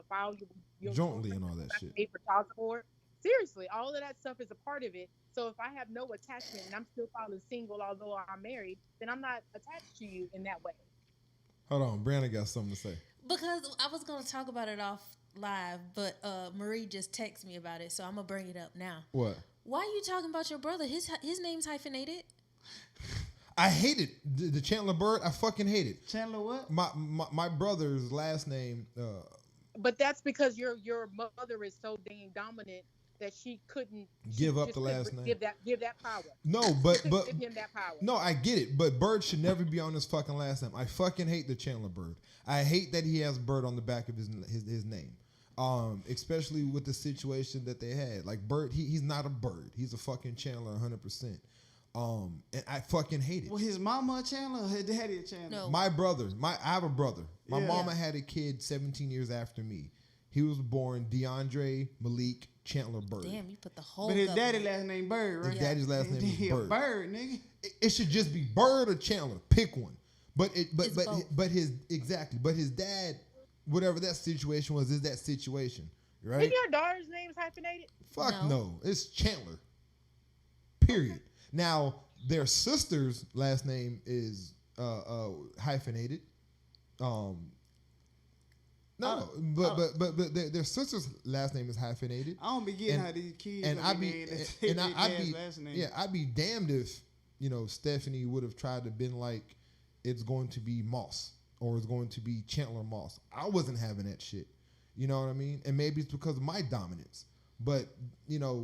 file your jointly and all that shit. Pay for child support. Seriously, all of that stuff is a part of it. So if I have no attachment and I'm still filing single, although I'm married, then I'm not attached to you in that way. Hold on, Brandon got something to say. Because I was gonna talk about it off live, but Marie just texted me about it, so I'm gonna bring it up now. What? Why are you talking about your brother? His name's hyphenated. I hate it. The Chandler Bird, I fucking hate it. Chandler what? My brother's last name. But that's because your mother is so dang dominant that she couldn't give up the last name. Give that power. No, but give him that power. No, I get it. But Bird should never be on his fucking last name. I fucking hate the Chandler Bird. I hate that he has Bird on the back of his name. Especially with the situation that they had. Like Bird, he's not a Bird. He's a fucking Chandler 100%. And I fucking hate it. Well, his mama a Chandler or his daddy a Chandler? No. My brother, I have a brother. My mama had a kid 17 years after me. He was born DeAndre Malik Chandler Bird. Damn, you put the whole. But his daddy last name Bird, right? His daddy's last name is Bird. Bird, nigga. It should just be Bird or Chandler. Pick one. But his dad, whatever that situation was, is that situation, right? Is your daughter's name is hyphenated? Fuck no. It's Chandler. Period. Now their sister's last name is hyphenated. No, but their sister's last name is hyphenated. I don't be getting how these kids I'd be damned if Stephanie would have tried to been like it's going to be Moss or it's going to be Chandler Moss. I wasn't having that shit. You know what I mean? And maybe it's because of my dominance. But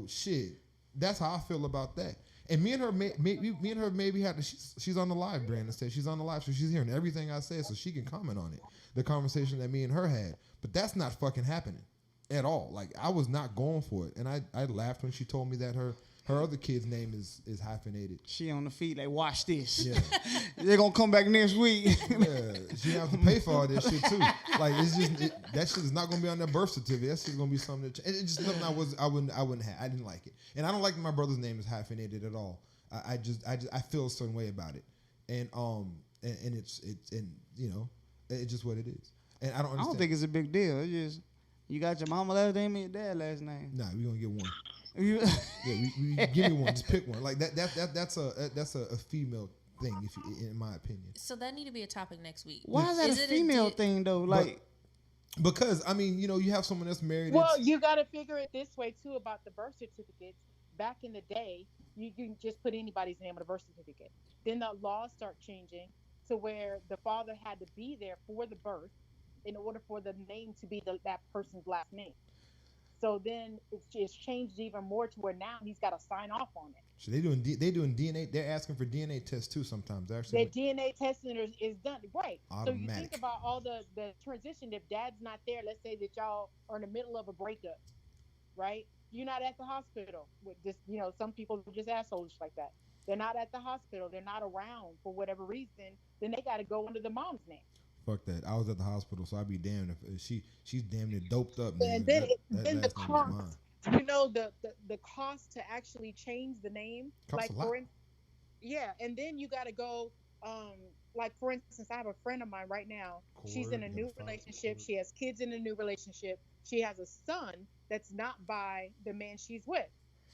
shit, that's how I feel about that. And me and her maybe had to. She's on the live. Brandon said she's on the live, so she's hearing everything I said, so she can comment on it. The conversation that me and her had, but that's not fucking happening at all. Like I was not going for it, and I laughed when she told me that her other kid's name is hyphenated. She on the feet like watch this. Yeah, they're gonna come back next week. Yeah, she have to pay for all that shit too. Like it's just that shit is not gonna be on that birth certificate. That shit's gonna be something. It's just something I wouldn't have. I didn't like it, and I don't like that my brother's name is hyphenated at all. I feel a certain way about it, and it's just what it is. And I don't understand. I don't think it's a big deal. It's just you got your mama last name and your dad last name. Nah, we gonna get one. We give me one. Just pick one. Like that's a female thing, in my opinion. So that need to be a topic next week. Why is that a female thing though? Like because I mean, you have someone that's married. Well, you got to figure it this way too about the birth certificates. Back in the day, you can just put anybody's name on a birth certificate. Then the laws start changing to where the father had to be there for the birth in order for the name to be that person's last name. So then it's changed even more to where now he's got to sign off on it. So they doing DNA. They're asking for DNA tests too sometimes. Actually, the DNA testing is done right. Automatic. So you think about all the transition. If dad's not there, let's say that y'all are in the middle of a breakup, right? You're not at the hospital with this. Some people are just assholes like that. They're not at the hospital. They're not around for whatever reason. Then they got to go under the mom's name. Fuck that. I was at the hospital, so I'd be damned if she's damn near doped up. Man. And then the cost, the cost to actually change the name, costs a lot. And then you got to go. Like for instance, I have a friend of mine right now. She's in a new relationship. She has kids in a new relationship. She has a son that's not by the man she's with,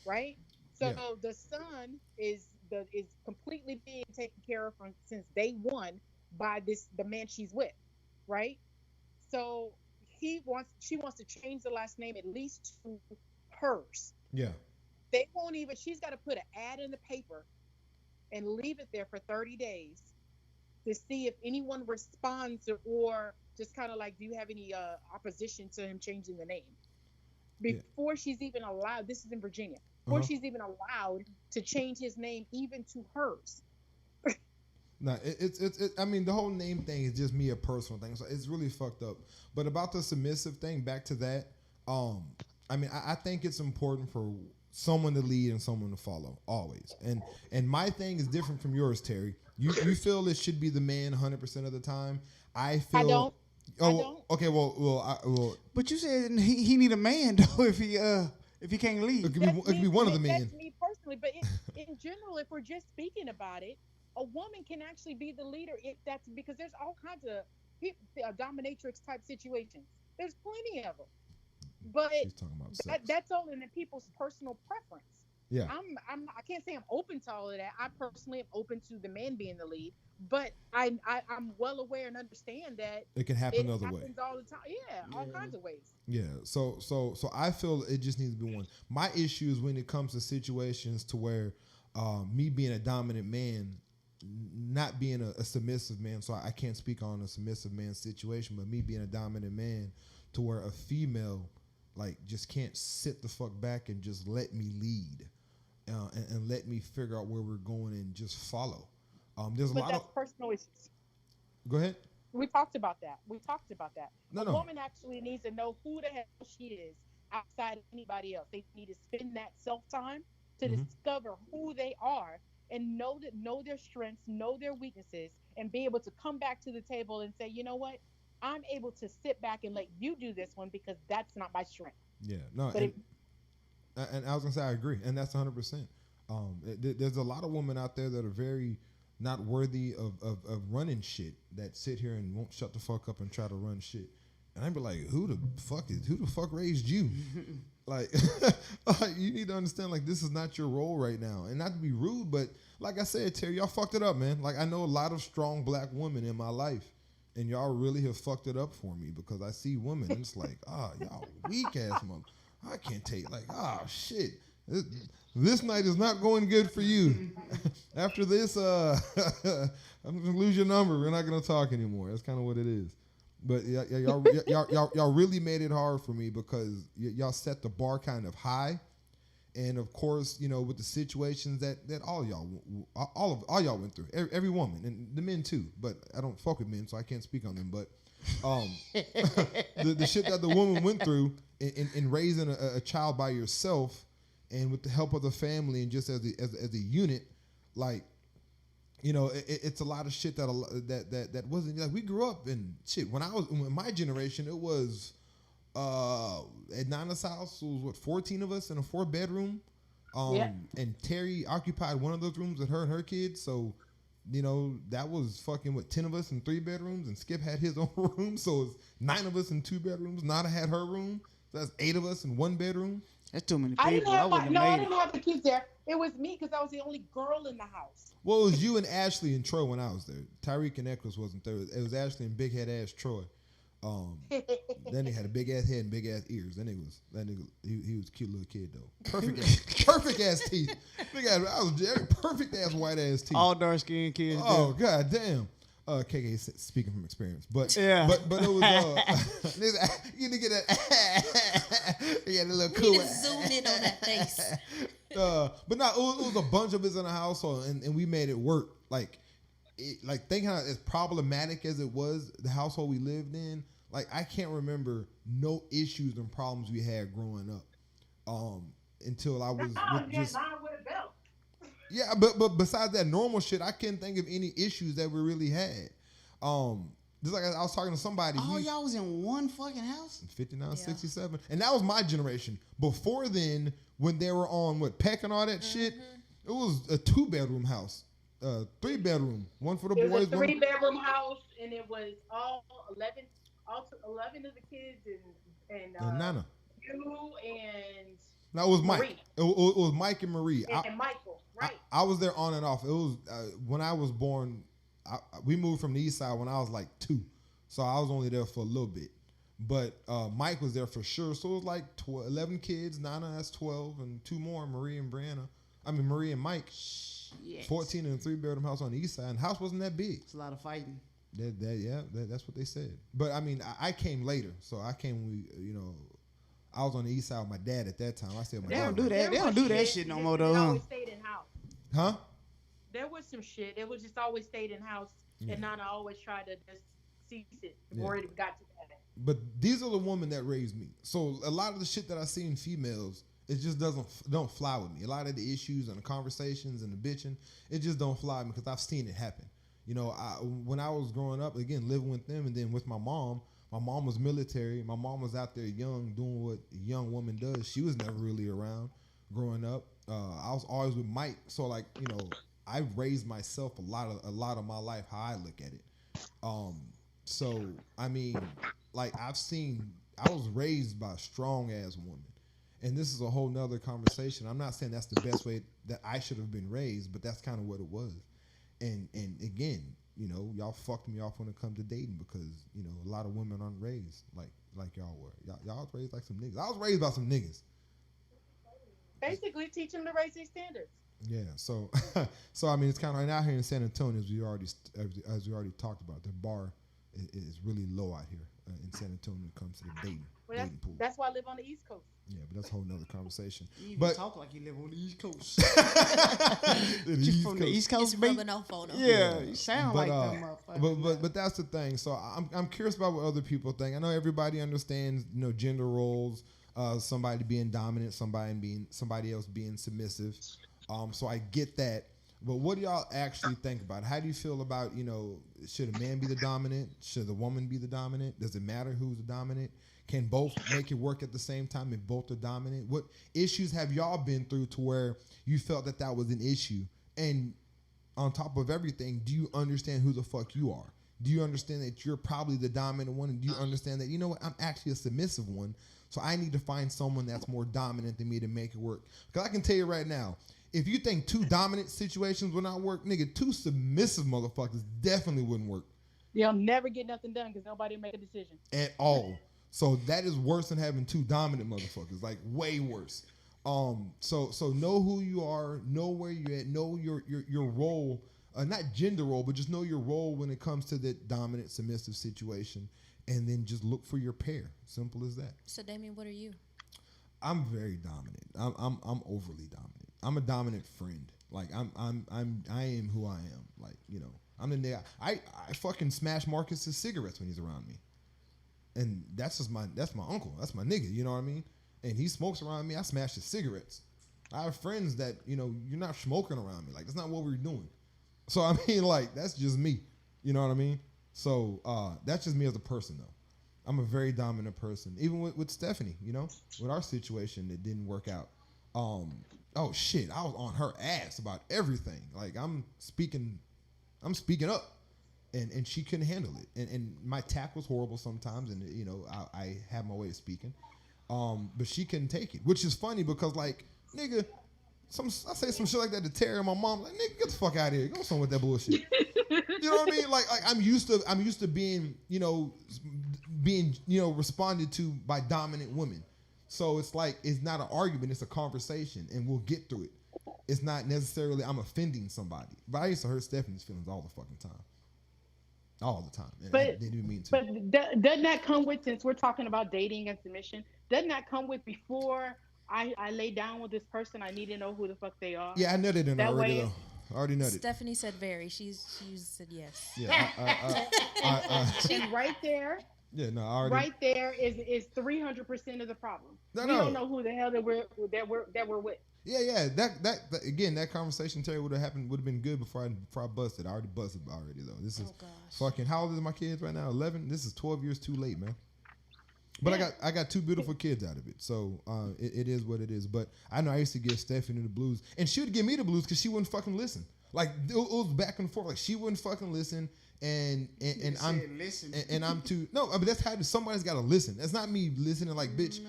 right? So the son is is completely being taken care of from since day one by the man she's with, right? So she wants to change the last name at least to hers. Yeah. They won't even. She's got to put an ad in the paper and leave it there for 30 days to see if anyone responds or just kind of like, do you have any opposition to him changing the name? Before she's even allowed, this is in Virginia, before she's even allowed to change his name even to hers. No, I mean, the whole name thing is just me a personal thing. So it's really fucked up. But about the submissive thing, back to that, I mean, I think it's important for someone to lead and someone to follow, always. And my thing is different from yours, Terry. You feel it should be the man 100% of the time. I feel. I don't. Oh, I don't. okay. Well. But you said he need a man though if he can't lead. It could be one of the men. That's me personally, but in general, if we're just speaking about it, a woman can actually be the leader if that's because there's all kinds of dominatrix type situations. There's plenty of them, but that's all in the people's personal preference. Yeah, I can't say I'm open to all of that. I personally am open to the man being the lead, but I'm well aware and understand that it can happen another way. All the time. Yeah, all kinds of ways. Yeah, so I feel it just needs to be one. My issue is when it comes to situations to where me being a dominant man, not being a submissive man, so I can't speak on a submissive man situation, but me being a dominant man to where a female like just can't sit the fuck back and just let me lead and let me figure out where we're going and just follow. There's a lot of personal issues. Go ahead. We talked about that. No. A woman actually needs to know who the hell she is outside of anybody else. They need to spend that self-time to discover who they are and know their strengths, know their weaknesses, and be able to come back to the table and say, you know what? I'm able to sit back and let you do this one because that's not my strength. Yeah, no, and I was gonna say I agree, and that's 100%. There's a lot of women out there that are very not worthy of running shit that sit here and won't shut the fuck up and try to run shit. And I'd be like, who the fuck raised you? like you need to understand, like, this is not your role right now. And not to be rude, but like I said, Terry, y'all fucked it up, man. Like, I know a lot of strong black women in my life, and y'all really have fucked it up for me because I see women and it's like, y'all weak ass mother. I can't take, like, shit. This night is not going good for you. After this, I'm gonna lose your number. We're not gonna talk anymore. That's kind of what it is. But y'all really made it hard for me because y'all set the bar kind of high, and of course, you know, with the situations that all y'all went through, every woman and the men too. But I don't fuck with men, so I can't speak on them. But the shit that the woman went through in raising a child by yourself, and with the help of the family, and just as a unit, like, you know, it's a lot of shit that wasn't, like, we grew up in shit. When my generation, it was at Nana's house, it was what, 14 of us in a 4-bedroom. And Terry occupied one of those rooms with her and her kids. So, you know, that was fucking what, 10 of us in 3 bedrooms, and Skip had his own room. So it was 9 of us in 2 bedrooms. Nana had her room. So that's 8 of us in 1 bedroom. That's too many people. I didn't have the kids there. It was me because I was the only girl in the house. Well, it was you and Ashley and Troy when I was there. Tyreek and Eccles wasn't there. It was Ashley and big head ass Troy. Then he had a big ass head and big ass ears. Then he was a cute little kid though. Perfect ass teeth. I was perfect ass white ass teeth. All dark skinned kids. Oh god damn. KK speaking from experience, but it was you need to get that. He had a little cool. You need to zoom in on that face. But no, it was a bunch of us in the household, and we made it work. Like thinking how as problematic as it was, the household we lived in. Like, I can't remember no issues and problems we had growing up, until I was just. Yeah, but besides that normal shit, I can't think of any issues that we really had. Just like I was talking to somebody. Y'all was in one fucking house? 59, 67. And that was my generation. Before then, when they were on Peck and all that shit, it was a 2-bedroom house. 3-bedroom. One for the boys. It was a 3-bedroom house, and it was all 11 of the kids and Nana. You and No, it was Mike. Marie. It was Mike and Marie. And Michael, right? I was there on and off. It was when I was born. We moved from the east side when I was like 2, so I was only there for a little bit. But Mike was there for sure. So it was like 11 kids. Nana, that's 12, and 2 more, Marie and Brianna. I mean Marie and Mike. Yes. 14 in a 3-bedroom house on the east side. And the house wasn't that big. It's a lot of fighting. That's what they said. But I mean, I came later, so I came when I was on the east side with my dad at that time. I stayed with my They dad. don't do that. They don't do that shit no more though. It Huh? always stayed in house. Huh? There was some shit. It was just always stayed in house, and Nana always tried to just cease it before it got to that. But these are the women that raised me. So a lot of the shit that I see in females, it just don't fly with me. A lot of the issues and the conversations and the bitching, it just don't fly with me because I've seen it happen. When I was growing up, again, living with them and then with my mom was military. My mom was out there young, doing what a young woman does. She was never really around growing up. I was always with Mike. So I raised myself a lot of my life, how I look at it. So, I mean, I was raised by a strong ass woman. And this is a whole nother conversation. I'm not saying that's the best way that I should have been raised, but that's kind of what it was. And again, y'all fucked me off when it comes to dating because, a lot of women aren't raised like y'all were. Y'all was raised like some niggas. I was raised by some niggas. Basically, teach them to raise these standards. Yeah, so I mean, it's kind of right out here in San Antonio, as we already talked about. The bar is really low out here in San Antonio when it comes to the dating pool. That's why I live on the East Coast. Yeah, but that's a whole nother conversation. You even But talk like you live on the East Coast. the East Coast, It's rubbing off on them. Yeah, you sound like them motherfuckers. But that's the thing. So I'm curious about what other people think. I know everybody understands, gender roles. Somebody being dominant, somebody else being submissive. So I get that. But what do y'all actually think about it? How do you feel about, should a man be the dominant? Should the woman be the dominant? Does it matter who's the dominant? Can both make it work at the same time if both are dominant? What issues have y'all been through to where you felt that was an issue? And on top of everything, do you understand who the fuck you are? Do you understand that you're probably the dominant one? And do you understand that, I'm actually a submissive one? So I need to find someone that's more dominant than me to make it work. Because I can tell you right now, if you think 2 dominant situations will not work, nigga, 2 submissive motherfuckers definitely wouldn't work. You'll never get nothing done because nobody make a decision. At all. So that is worse than having 2 dominant motherfuckers, like way worse. So know who you are, know where you're at, know your role, not gender role, but just know your role when it comes to that dominant submissive situation, and then just look for your pair. Simple as that. So Damien, what are you? I'm very dominant. I'm overly dominant. I'm a dominant friend. Like I am who I am. Like, I'm the nigga. I fucking smash Marcus's cigarettes when he's around me. And that's my uncle. That's my nigga, you know what I mean? And he smokes around me, I smash his cigarettes. I have friends that, you're not smoking around me. Like, that's not what we're doing. So I mean, like, that's just me. You know what I mean? So that's just me as a person though. I'm a very dominant person. Even with Stephanie, with our situation, it didn't work out. Oh shit, I was on her ass about everything. Like I'm speaking up. And she couldn't handle it. And my tact was horrible sometimes, and I have my way of speaking. But she couldn't take it, which is funny because like, nigga, I say some shit like that to Terry and my mom, like, nigga, get the fuck out of here. Go somewhere with that bullshit. You know what I mean? Like I'm used to being, responded to by dominant women. So it's like, it's not an argument, it's a conversation, and we'll get through it. It's not necessarily I'm offending somebody. But I used to hurt Stephanie's feelings all the fucking time. All the time. And But they do mean to. But doesn't that come with, since we're talking about dating and submission, doesn't that come with before I lay down with this person, I need to know who the fuck they are? Yeah, I nutted in already though. I already nutted. Stephanie said very. She said yes. Yeah. And right there. Yeah, no, I already. Right there is 300% of the problem. We don't know who the hell that we're with. Yeah. That again, that conversation, Terry, would have been good before I busted. I already busted already though. This is fucking. How old is my kids right now? 11. This is 12 years too late, man. But yeah. I got 2 beautiful kids out of it, so it is what it is. But I know I used to give Stephanie the blues, and she would give me the blues because she wouldn't fucking listen. Like it was back and forth. Like she wouldn't fucking listen, and I'm too. No, but that's how somebody's got to listen. That's not me listening. Like bitch.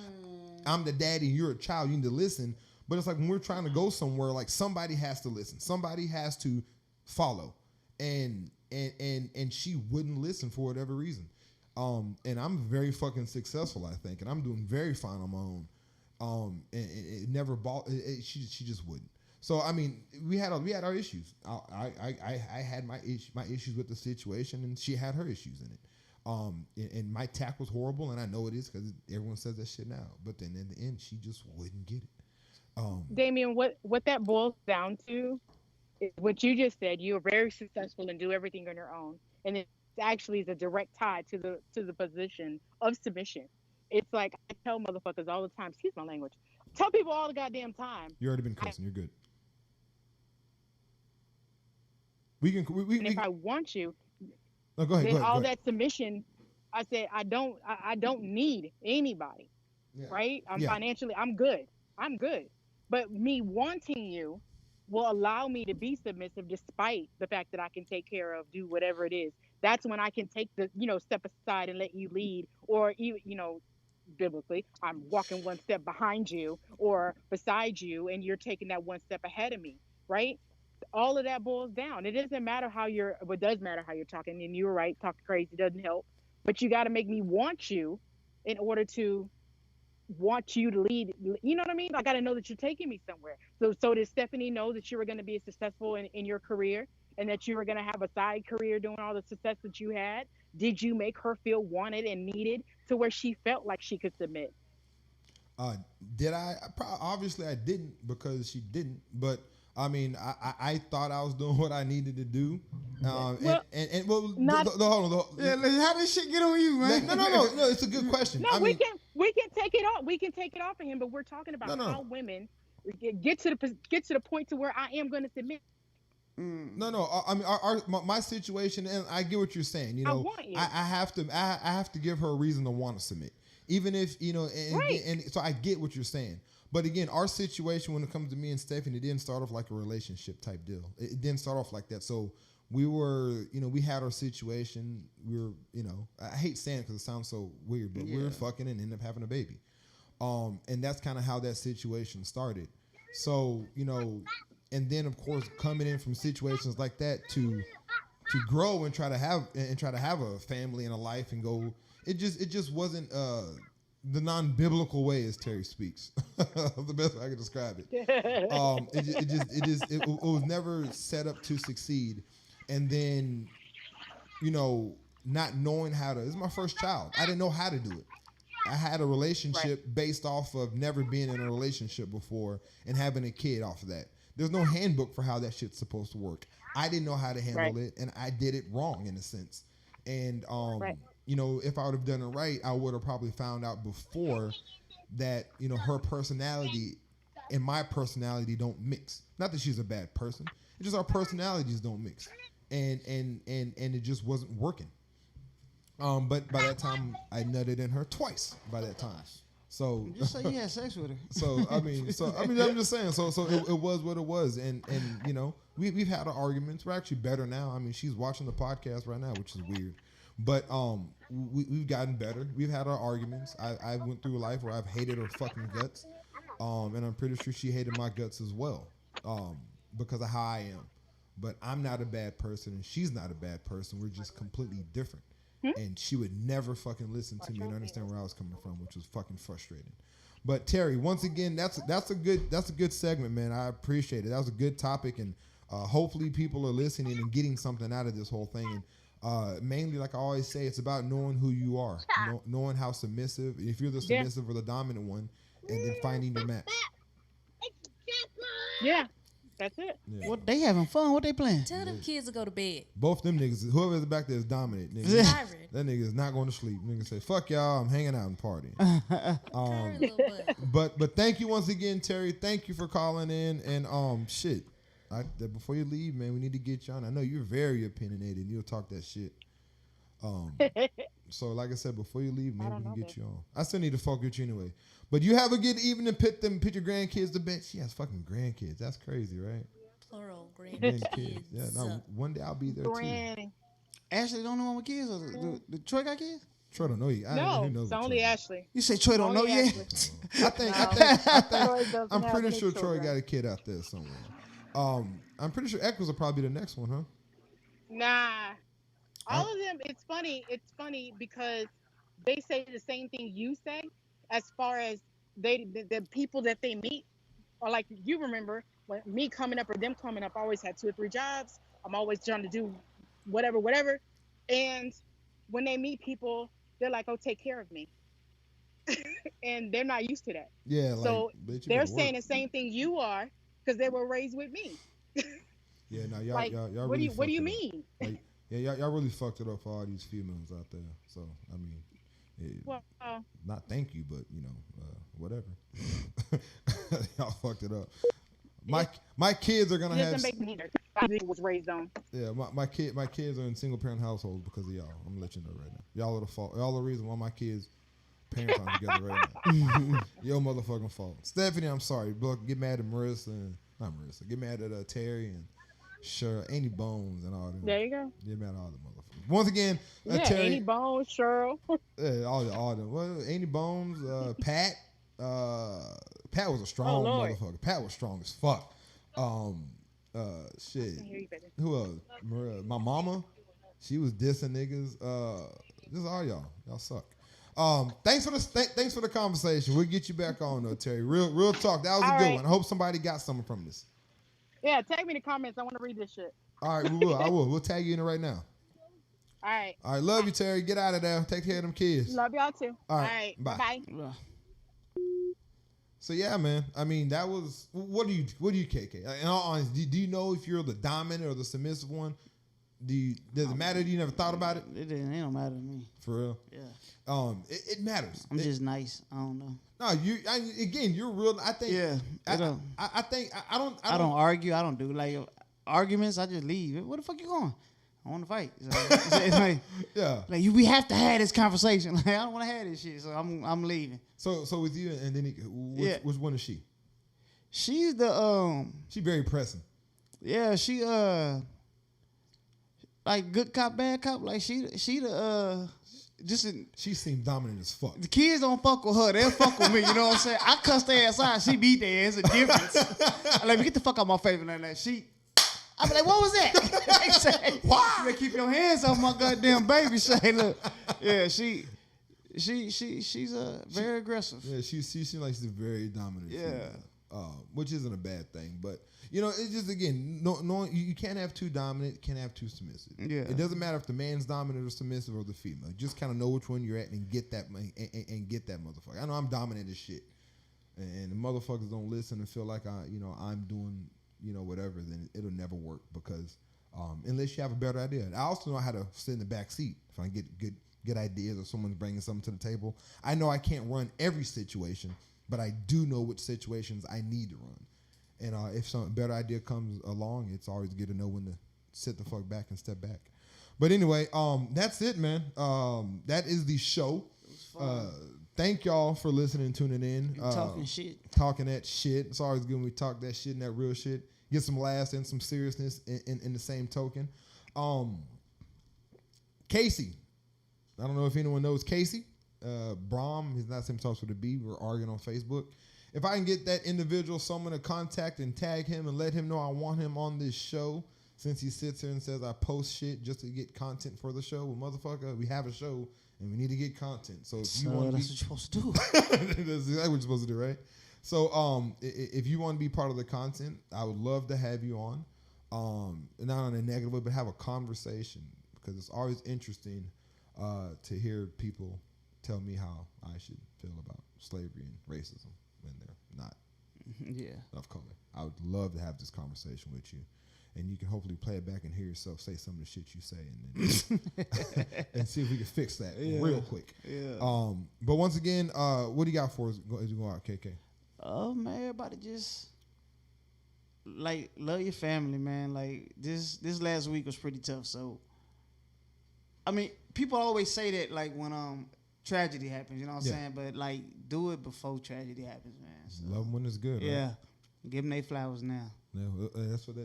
I'm the daddy and you're a child, you need to listen. But it's like when we're trying to go somewhere, like somebody has to listen. Somebody has to follow. And she wouldn't listen for whatever reason. And I'm very fucking successful, I think, and I'm doing very fine on my own. And it never bought. She just wouldn't. So I mean, we had our issues. I had my issues with the situation, and she had her issues in it. And my tack was horrible, and I know it is because everyone says that shit now. But then in the end, she just wouldn't get it. Damien, what that boils down to is what you just said. You're very successful and do everything on your own, and it actually is a direct tie to the position of submission. It's like I tell motherfuckers all the time. Excuse my language. Tell people all the goddamn time. You already been cussing. You're good. And if I want you, no, go ahead. then all that submission. I said I don't need anybody, right? Financially, I'm good. But me wanting you will allow me to be submissive despite the fact that I can take care of, do whatever it is. That's when I can take the, step aside and let you lead, or even, biblically, I'm walking one step behind you or beside you and you're taking that one step ahead of me, right? All of that boils down. It doesn't matter it does matter how you're talking, and you're right, talking crazy doesn't help, but you got to make me want you in order to want you to lead. You know what I mean? I got to know that you're taking me somewhere. So did Stephanie know that you were going to be successful in your career and that you were going to have a side career doing all the success that you had? Did you make her feel wanted and needed to where she felt like she could submit? Did I? Obviously I didn't, because she didn't. But I mean, I thought I was doing what I needed to do. Hold on. Yeah, how did shit get on you, man? No. It's a good question. No, we can take it off. We can take it off of him, but we're talking about how women get to the point to where I am going to submit. No. I mean, my situation, and I get what you're saying. I want you. I have to give her a reason to want to submit, even if Right. And so I get what you're saying. But again, our situation when it comes to me and Stephanie, it didn't start off like a relationship type deal. It didn't start off like that. So we were, we had our situation. We were, I hate saying it because it sounds so weird, but we were fucking and ended up having a baby. And that's kind of how that situation started. So, and then of course coming in from situations like that to grow and try to have a family and a life and go, it just wasn't the non-biblical way, as Terry speaks. The best way I can describe it. It was never set up to succeed. And then, not knowing how to. This is my first child. I didn't know how to do it. I had a relationship based off of never being in a relationship before and having a kid off of that. There's no handbook for how that shit's supposed to work. I didn't know how to handle it, and I did it wrong in a sense. And if I would have done it right, I would have probably found out before that, her personality and my personality don't mix. Not that she's a bad person. It's just our personalities don't mix. And it just wasn't working. But by that time, I nutted in her twice by that time. So just say you had sex with her. I'm just saying. So it was what it was, and we've had our arguments. We're actually better now. I mean, she's watching the podcast right now, which is weird, but we've gotten better. We've had our arguments. I went through a life where I've hated her fucking guts, and I'm pretty sure she hated my guts as well, because of how I am. But I'm not a bad person, and she's not a bad person. We're just completely different. And she would never fucking listen to me and understand where I was coming from, which was fucking frustrating. But Terry, once again, that's a good segment, man. I appreciate it. That was a good topic, and hopefully people are listening and getting something out of this whole thing. And mainly, like I always say, it's about knowing who you are, knowing how submissive, if you're the submissive or the dominant one, and then finding your match. Yeah. That's it. Yeah. What they having fun? What they playing? Tell them kids to go to bed. Both them niggas, whoever's back there is dominant. Nigga. That nigga is not going to sleep. Nigga say, "Fuck y'all, I'm hanging out and partying." But thank you once again, Terry. Thank you for calling in. And shit, before you leave, man, we need to get you on. I know you're very opinionated. And you'll talk that shit. So like I said, before you leave, maybe we can get you on. I still need to fuck with you anyway. But you have a good evening. Put your grandkids to bed. She has fucking grandkids. That's crazy, right? Plural grandkids. Yeah. No, one day I'll be there too. Ashley, the only one with kids, or the Troy got kids? Troy don't know yet. No, he knows it's what only Troy knows. Ashley. You say Troy don't know Only yet? Ashley. I think Troy doesn't I'm have pretty any sure Troy children. got a kid out there somewhere. I'm pretty sure Echoes will probably be the next one, huh? Nah. All of them, it's funny because they say the same thing you say as far as the people that they meet or like you remember when me coming up or them coming up, I always had 2 or 3 jobs. I'm always trying to do whatever. And when they meet people, they're like, oh, take care of me. And they're not used to that. Yeah. So bitch, you they're gotta saying work. the same thing you are because they were raised with me. Yeah, no, y'all, Like, y'all what really do you fucked it up. mean? Like, yeah, y'all really fucked it up for all these females out there. So, I mean, Well, not thank you, but whatever. Y'all fucked it up. My kids are gonna it have. doesn't make me either. I was raised on. Yeah, my kids are in single parent households because of y'all. I'm gonna let you know right now. Y'all are the fault. Y'all the reason why my kids' parents aren't together right now. Your motherfucking fault. Stephanie, I'm sorry. Look, get mad at Marissa and not Marissa. Get mad at Terry and Cheryl, Annie Bones and all them. There you go. Get mad at all the motherfuckers. Once again, Terry, Annie Bones, Cheryl. yeah, all them. Well, Annie Bones, Pat. Pat was a strong motherfucker. Pat was strong as fuck. Shit. Who else? My mama. She was dissing niggas. This is all y'all. Y'all suck. Thanks for the conversation. We'll get you back on though, Terry. Real talk. That was a good one. I hope somebody got something from this. Yeah, tag me in the comments. I want to read this shit. All right, we will. I will. We'll tag you in it right now. All right. All right. Love you, Terry. Get out of there. Take care of them kids. Love y'all too. All right. Bye. Bye. So yeah, man. I mean, that was. What do you, KK? In all honesty, do you know if you're the dominant or the submissive one? Does it matter? You never thought about it? It don't matter to me. For real? Yeah. It matters. I'm just nice. I don't know. No, you're real. I think. Yeah. I think I don't argue. I don't do like arguments. I just leave. Where the fuck you going? I want to fight. So, it's like, yeah. Like we have to have this conversation. Like I don't want to have this shit. So I'm leaving. So with you and then which one is she? She's the She very pressing. Yeah, she like good cop, bad cop. Like she the she seemed dominant as fuck. The kids don't fuck with her. They'll fuck with me. You know what I'm saying? I cuss their ass out. She beat their ass. It's a difference. I'm like, get the fuck out my face and that. I be like, what was that? They say, why? You better keep your hands off my goddamn baby. Say, look, yeah, she's very aggressive. Yeah, she seems like she's very dominant. Yeah, which isn't a bad thing, but it's just again, you can't have two dominant, can't have two submissive. Yeah, it doesn't matter if the man's dominant or submissive or the female. Just kind of know which one you're at and get that and get that motherfucker. I know I'm dominant as shit, and the motherfuckers don't listen and feel like I'm doing whatever. Then it'll never work because unless you have a better idea. And I also know how to sit in the back seat if I get good ideas or someone's bringing something to the table. I know I can't run every situation, but I do know which situations I need to run. And if some better idea comes along, it's always good to know when to sit the fuck back and step back. But anyway, that's it, man. That is the show. Thank y'all for listening and tuning in. Talking shit. Talking that shit. It's always good when we talk that shit and that real shit. Get some laughs and some seriousness in the same token. Casey. I don't know if anyone knows Casey. Brahm, his last name starts with a B. We're arguing on Facebook. If I can get that individual, someone to contact and tag him and let him know I want him on this show, since he sits here and says I post shit just to get content for the show. Well, motherfucker, we have a show and we need to get content. So if you want, that's what you're supposed to do. That's exactly what you're supposed to do, right? So if you want to be part of the content, I would love to have you on. Not in a negative way, but have a conversation because it's always interesting to hear people tell me how I should feel about slavery and racism when they're not of color. I would love to have this conversation with you. And you can hopefully play it back and hear yourself say some of the shit you say and then and see if we can fix that real quick. Yeah. But once again, what do you got for us as you go out, KK? Oh man, everybody just like love your family, man. Like this last week was pretty tough. So I mean, people always say that like when tragedy happens, you know what I'm saying? But like do it before tragedy happens, man. So, love them when it's good. Yeah. Right? Give them their flowers now. Yeah, that's what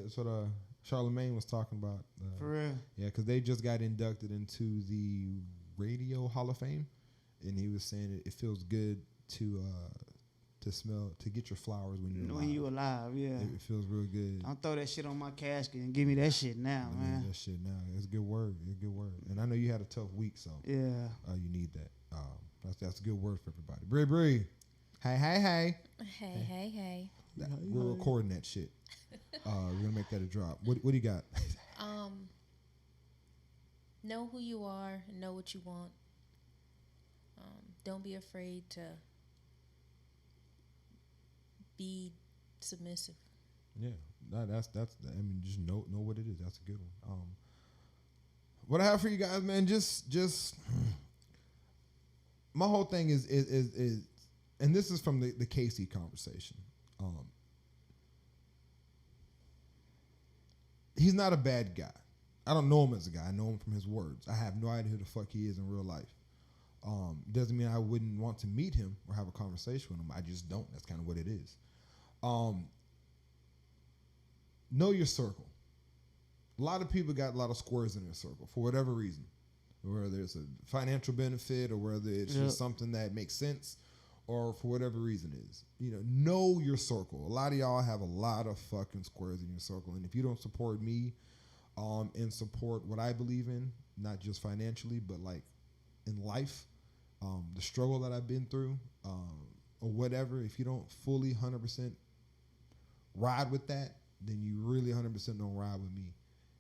Charlamagne was talking about. For real. Yeah, because they just got inducted into the Radio Hall of Fame, and he was saying it feels good to smell, to get your flowers when you're alive. When you alive, yeah. It feels real good. Don't throw that shit on my casket and give me that shit now, man. That shit now. It's a good word. It's a good word. And I know you had a tough week, so yeah, you need that. That's a good word for everybody. Bree Bree. Hey, hey, hey. Hey. We're recording that shit. We're gonna make that a drop. What do you got? Know who you are and know what you want. Don't be afraid to be submissive. Yeah, that's. I mean, just know what it is. That's a good one. What I have for you guys, man, just my whole thing is, and this is from the Casey conversation. He's not a bad guy. I don't know him as a guy. I know him from his words. I have no idea who the fuck he is in real life. Doesn't mean I wouldn't want to meet him or have a conversation with him. I just don't. That's kind of what it is. Know your circle. A lot of people got a lot of squares in their circle for whatever reason, whether it's a financial benefit or whether it's just something that makes sense, or for whatever reason it is. Know your circle. A lot of y'all have a lot of fucking squares in your circle, and if you don't support me, and support what I believe in, not just financially, but like in life, the struggle that I've been through, or whatever, if you don't fully 100% ride with that, then you really 100% don't ride with me.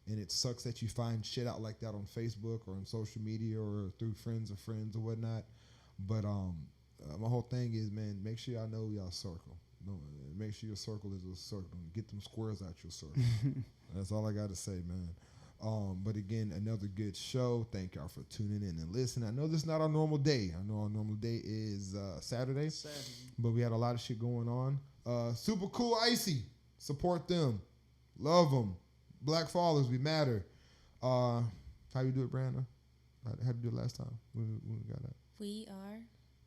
And it sucks that you find shit out like that on Facebook or on social media or through friends of friends or whatnot. But my whole thing is, man, make sure y'all know y'all circle. No, make sure your circle is a circle. Get them squares out your circle. That's all I got to say, man. But again, another good show. Thank y'all for tuning in and listening. I know this is not our normal day. I know our normal day is Saturday. But we had a lot of shit going on. Super Cool Icy. Support them. Love them. Black Fathers, we matter. How you do it, Brandon? How you do it last time? We got that. We are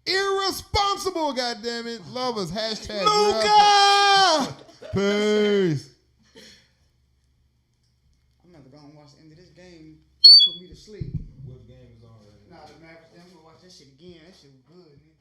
irresponsible, goddammit. Love us. Hashtag Luca! Peace. I'm gonna go and watch the end of this game to put me to sleep. What game is on right now? Nah, the Mavericks, I'm gonna watch that shit again. That shit was good, man.